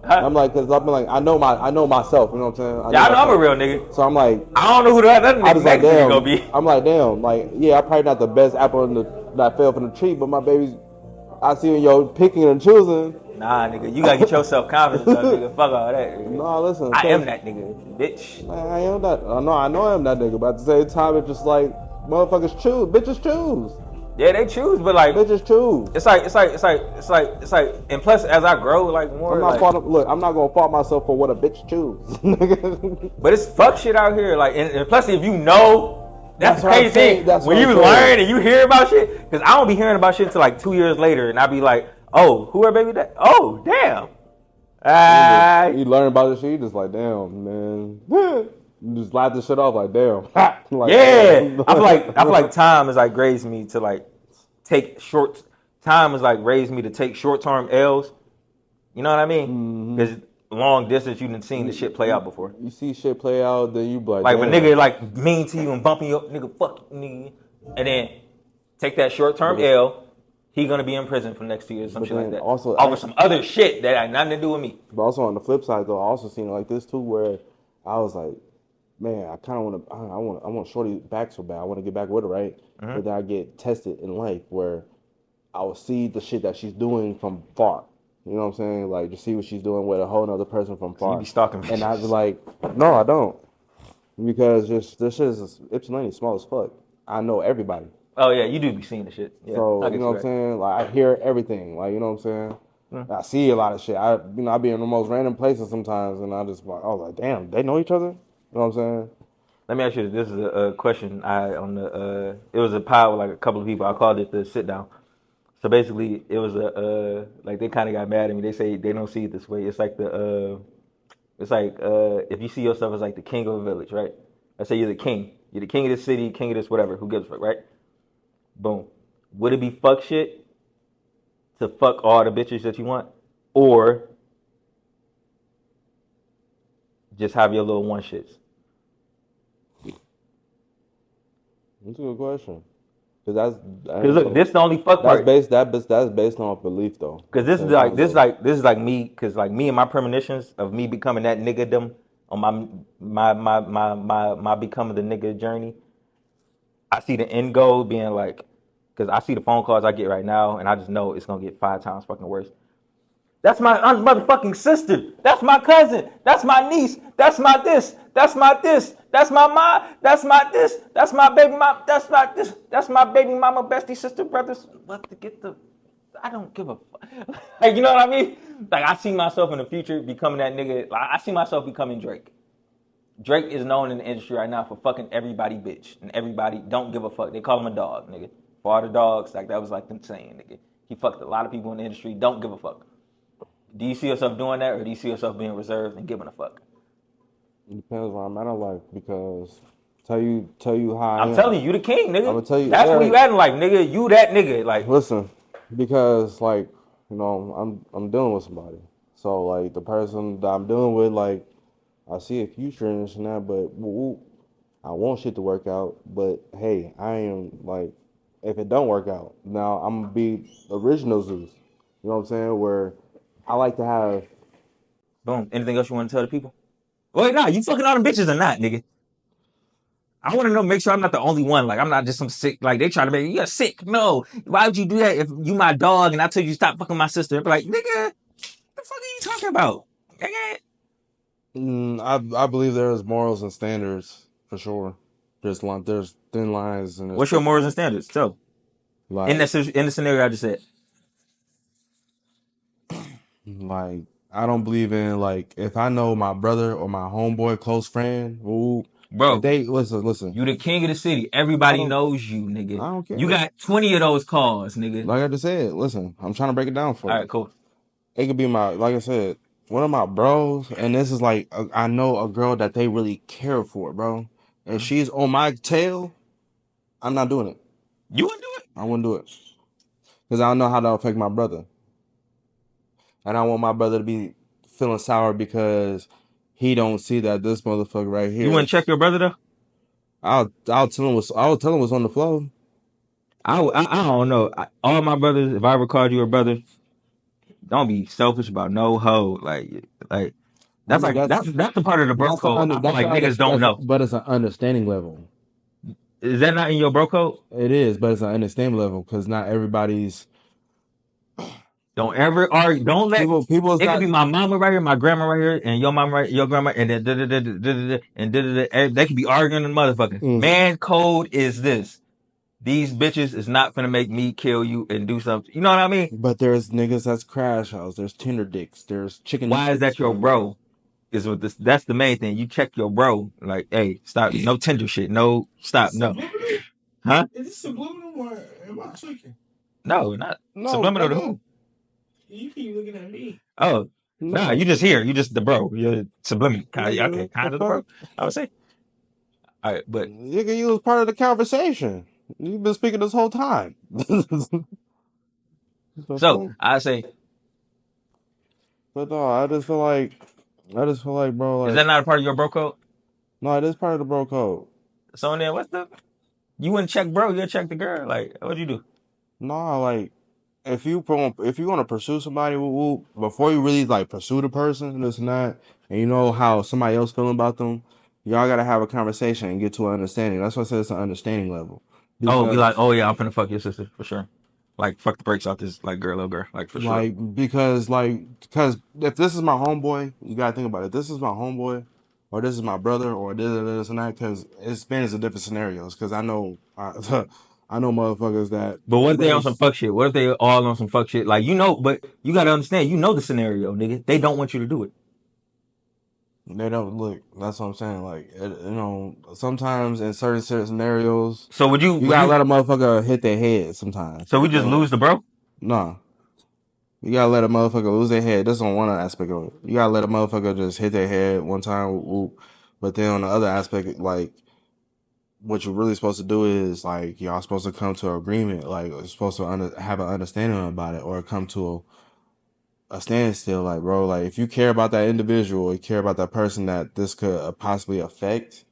huh? I'm like, cause I'm like, I know myself. You know what I'm saying? I know I'm a real nigga. So I'm like, I don't know who the other nigga like, gonna be. I'm like, damn, like, yeah, I'm probably not the best apple that fell from the tree, but my baby's, I see you picking and choosing. Nah, nigga, you gotta get your self-confidence up, nigga. Fuck all that, nigga. Nah, listen. I am that nigga, bitch. I am that. I know I am that nigga, but at the same time, it's just like, motherfuckers choose. Bitches choose. Yeah, they choose, but like, bitches choose. It's like, and plus, as I grow, like, more, I'm not gonna fault myself for what a bitch choose. But it's fuck shit out here, like, and plus, if you know, that's the crazy thing. When you learn and you hear about shit, because I don't be hearing about shit until like 2 years later, and I be like, oh, who her baby that? Oh, damn. You learn about this shit, you just like, damn, man. You just laugh this shit off like, damn. Like, yeah. I feel like time has like raised me to like take time has like raised me to take short-term L's. You know what I mean? Because long distance, you done seen the shit play out before. You see shit play out, then you be like, if a nigga like mean to you and bumping you up, nigga, fuck you, nigga. And then take that short-term L. He gonna be in prison for the next 2 years, some shit like that. Also, over some other shit that had nothing to do with me. But also on the flip side, though, I also seen it like this too, where I was like, man, I kind of I want Shorty back so bad. I want to get back with her, right? Mm-hmm. But then I get tested in life where I will see the shit that she's doing from far. You know what I'm saying? Like, to see what she's doing with a whole other person from far. So you be stalking me. And I was like, no, I don't, because this shit is Ypsilanti small as fuck. I know everybody. Oh yeah, you do be seeing the shit. Yeah, so you know what I'm saying? Like, I hear everything. Like, you know what I'm saying? I see a lot of shit. I be in the most random places sometimes, and I was like, damn, they know each other. You know what I'm saying? Let me ask you this. This is a question it was a pile with like a couple of people. I called it the sit down. So basically, it was like they kind of got mad at me. They say they don't see it this way. It's like if you see yourself as like the king of a village, right? Let's say you're the king. You're the king of this city, king of this whatever. Who gives a fuck, right? Boom. Would it be fuck shit to fuck all the bitches that you want? Or just have your little one shits? That's a good question. Because look, this the only fuck part. That's based on belief though. Because this is like me. Because like me and my premonitions of me becoming that nigga on my becoming the nigga journey. I see the end goal being like, because I see the phone calls I get right now, and I just know it's gonna get 5 times fucking worse. That's my motherfucking sister. That's my cousin. That's my niece. That's my this. That's my this. That's my mom. That's my this. That's my baby mom. That's my this. That's my baby mama, bestie, sister, brothers. What to get the? I don't give a fuck. Like, you know what I mean? Like, I see myself in the future becoming that nigga. Like, I see myself becoming Drake. Drake is known in the industry right now for fucking everybody bitch. And everybody don't give a fuck. They call him a dog, nigga. For all the dogs, like, that was like them saying, nigga. He fucked a lot of people in the industry, don't give a fuck. Do you see yourself doing that, or do you see yourself being reserved and giving a fuck? It depends where I'm at in life, because tell you how I'm telling you the king, nigga. I'm gonna tell you that's where you at in life, nigga. You that nigga, like. Listen, because like, you know, I'm dealing with somebody. So like the person that I'm dealing with, like, I see a future in this and that, but I want shit to work out. But hey, I am like, if it don't work out, now I'm gonna be original Zues. You know what I'm saying? Where I like to have. Boom. Anything else you want to tell the people? Wait, nah, you fucking all them bitches or not, nigga? I want to know, make sure I'm not the only one. Like, I'm not just some sick, like, they try to make, you're sick. No. Why would you do that if you my dog and I tell you stop fucking my sister? I'd be like, nigga, what the fuck are you talking about? Nigga. I believe there's morals and standards for sure. There's thin lines and What's your morals and standards? So, in like the scenario I just said, like I don't believe in like if I know my brother or my homeboy close friend, ooh, if bro, they listen, you the king of the city. I Everybody don't knows you, I nigga. don't You care. got 20 of those calls, nigga. Like I just said, listen, I'm trying to break it down for All you. right, cool. It could be like I said, one of my bros, and this is like I know a girl that they really care for, bro. And she's on my tail. I'm not doing it. You wouldn't do it? I wouldn't do it because I don't know how that'll affect my brother, and I want my brother to be feeling sour because he don't see that this motherfucker right You here. wouldn't check your brother though? I'll tell him what's on the floor. I don't know. All my brothers, if I ever called you a brother, don't be selfish about no hoe. Like I that's mean like that's the part of the bro code. I feel like niggas don't know. but it's an understanding level. Is that not in your bro code? It is, but it's an understanding level because not everybody's Don't ever argue. Don't let people is it could not. be my mama right here, my grandma right here, and your mama right, your grandma, and then and they could be arguing and motherfucking. Mm. Man code is this. These bitches is not gonna make me kill you and do something. You know what I mean? But there's niggas that's crash outs. There's Tinder dicks. There's chicken. Why is that your bro? Is what this? That's the main thing. You check your bro. Like, hey, stop. No Tinder shit. No, stop. No. Huh? Is this subliminal or am I tweaking? No, not No, subliminal to nigga. who? You keep looking at me. Oh, No. nah. You just here. You just the bro. You're subliminal. Nigga, Okay, kind the of the bro. fuck? I would say. All right, but Nigga, you was part of the conversation. You've been speaking this whole time. so I say, But no, I just feel like, bro, is like, that not a part of your bro code? no, it is part of the bro code. So then, what's the? You wouldn't check bro. You'll check the girl. Like, what'd you do? No, like, if you want to pursue somebody, before you really like pursue the person, this and that, and you know how somebody else feeling about them, y'all gotta have a conversation and get to an understanding. That's why I said it's an understanding level. Oh, be Because like, oh yeah, I'm finna fuck your sister for sure. Like, fuck the brakes off this like little girl, like for sure. because if this is my homeboy, you gotta think about it. This is my homeboy, or this is my brother, or this and that, because it spans in different scenarios. Because I know, I know motherfuckers that But what if they really on some fuck shit? What if they all on some fuck shit? Like, you know, but you gotta understand, you know the scenario, nigga. They don't want you to do it. they don't look. That's what I'm saying. Like you know, sometimes in certain scenarios, So would you gotta let a motherfucker hit their head. Sometimes. so we just lose the bro? Nah. You gotta let a motherfucker lose their head. That's on one aspect of it. You gotta let a motherfucker just hit their head one time, whoop. But then on the other aspect, like what you're really supposed to do is like y'all supposed to come to an agreement. Like you're supposed to have an understanding about it, or come to a standstill. Like bro, like if you care about that individual, you care about that person that this could possibly affect.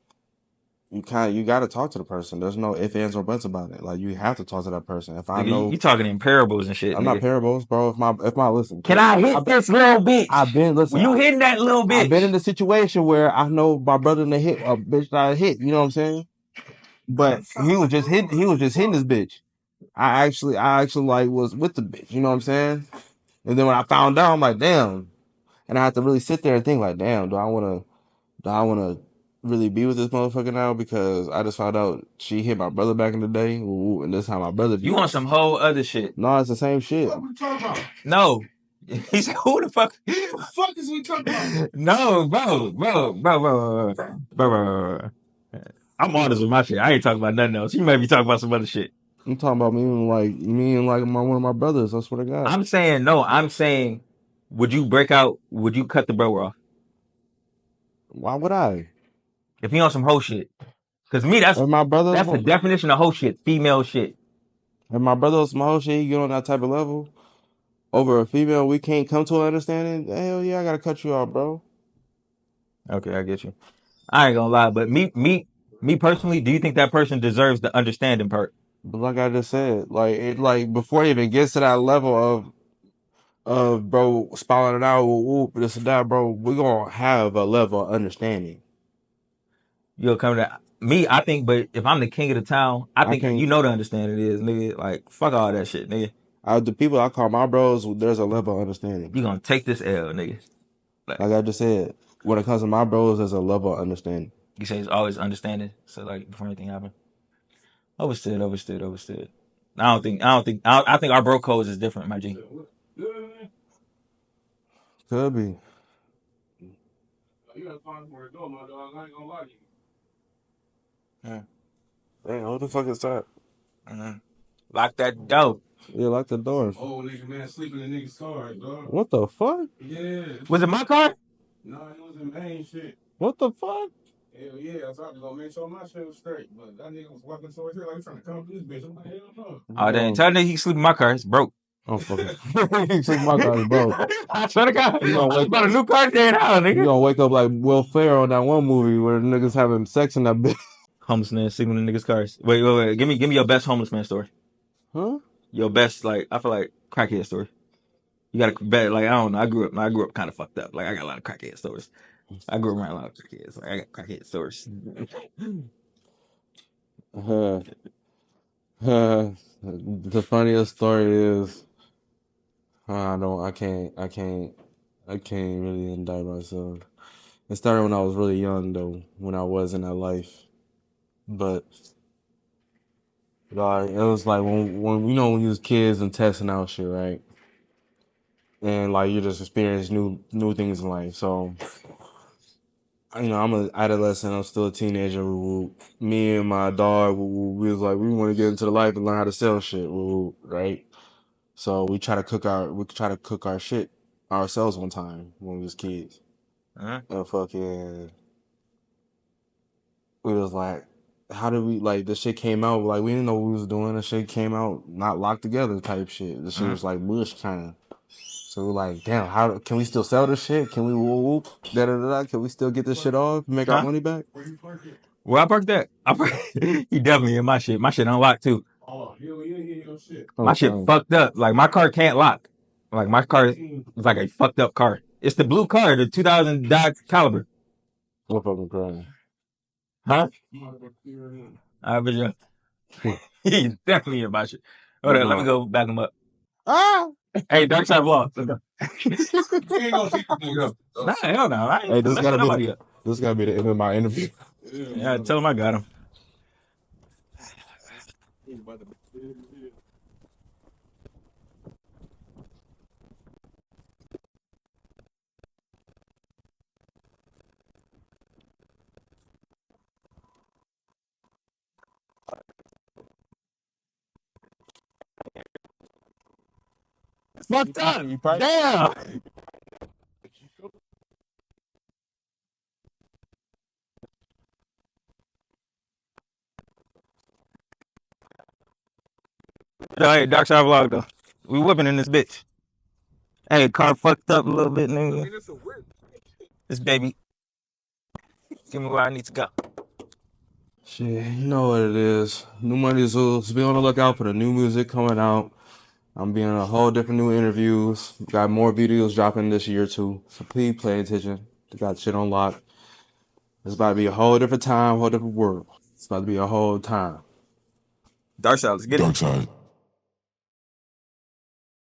You got to talk to the person. There's no ifs, ands, or buts about it. Like you have to talk to that person. If I Nigga, know you talking in parables and shit, I'm not nigga. parables, bro. If my listen, Can I hit this little bitch? I've been When you hitting that little bitch? I've been in the situation where I know my brother to hit a bitch that I hit. You know what I'm saying? But he was just hitting. He was just hitting this bitch. I actually like was with the bitch. You know what I'm saying? And then when I found out, I'm like, damn. And I had to really sit there and think, like, damn, do I wanna really be with this motherfucker now? Because I just found out she hit my brother back in the day, ooh, and this is how my brother. You on some whole other shit? No, it's the same shit. What we talking about? No. He said, "Who the fuck? What the fuck is we talking about? No, bro. I'm honest with my shit. I ain't talking about nothing else. You may be talking about some other shit. I'm talking about me and like one of my brothers. I swear to God. I'm saying no. I'm saying, would you break out? Would you cut the bro off Why would I? if he on some hoe shit? Because me, that's If my brother, the definition of hoe shit. Female shit. if my brother was some whole shit, he get on that type of level over a female, we can't come to an understanding. Hell yeah, I gotta cut you off, bro. Okay, I get you. I ain't gonna lie, but me personally, do you think that person deserves the understanding part? But like I just said, like before it even gets to that level of bro spelling it out, whoop, this and that, bro, we gonna have a level of understanding. You'll come to me. I think, but if I'm the king of the town, I think can't. you know the understanding is, nigga. Like fuck all that shit, nigga. The people I call my bros, there's a level of understanding. You gonna take this L, nigga. Like I just said, when it comes to my bros, there's a level of understanding. You say it's always understanding. So like before anything happened. Overstood. I think our bro codes is different, my G. Could be. You gotta find somewhere to go, my dog. I ain't gonna lie to you. Dang, what the fuck is that? Lock that door. Yeah, lock the doors. Old nigga, man, sleeping in niggas' cars, dog. What the fuck? Yeah. Was it my car? No, it was in main shit. What the fuck? Hell yeah, I thought I was gonna make sure my shit was straight, but that nigga was walking towards here like he trying to come through this bitch. I'm like, hell no. Oh, then tell nigga he sleep in my car. It's broke. Oh, fucking. My car is broke. I swear to God. You gonna wake About a new car staying out, You nigga. gonna wake up like Will Ferrell in that one movie where niggas having sex in that bitch. Homeless man sleeping in niggas' cars. Wait. Give me your best homeless man story. Huh? Your best, like, I feel like crackhead story. You gotta bet, like, I don't know. I grew up kind of fucked up. Like, I got a lot of crackhead stories. I grew up around a lot of crackheads. Like, I got crackhead stories. The funniest story is I can't really indict myself. It started when I was really young though, when I was in that life. But like it was like when you know when you was kids and testing out shit, right? And like you just experience new things in life. So you know, I'm an adolescent, I'm still a teenager. Me and my dog, we was like, we want to get into the life and learn how to sell shit, right? So we try to cook our shit ourselves one time when we was kids. And fucking, we was like, how did we like the shit came out like we didn't know what we was doing. The shit came out not locked together type shit. The shit was like mush kind of. So we're like, damn, how can we still sell this shit? Can we whoop da da da? Can we still get this shit off? Make our money back? Where I parked that? He definitely in my shit. My shit unlocked too. Oh, hell yeah, your shit. My shit fucked up. Like my car can't lock. Like my car is like a fucked up car. It's the blue car, the 2000 Dodge Caliber. I'm fucking crying. Huh? I bet you. He's definitely in my shit. Hold on, let me go back him up. Hey, Dark Side Vlog. Let's go. You ain't gonna take the nigga up. Nah, hell no. I ain't Hey, this messing nobody gotta up. be the end of my interview. Yeah, tell him I got him. Fucked up. Damn. Hey, Dark Side Vlog though. We whipping in this bitch. Hey, car fucked up a little bit, nigga. This baby. Give me where I need to go. Shit, you know what it is. New Money Zues. Be on the lookout for the new music coming out. I'm being a whole different new interviews. Got more videos dropping this year too. So please pay attention. Got shit on lock. It's about to be a whole different time, whole different world. It's about to be a whole time. Dark Side, let's get it. Dark side.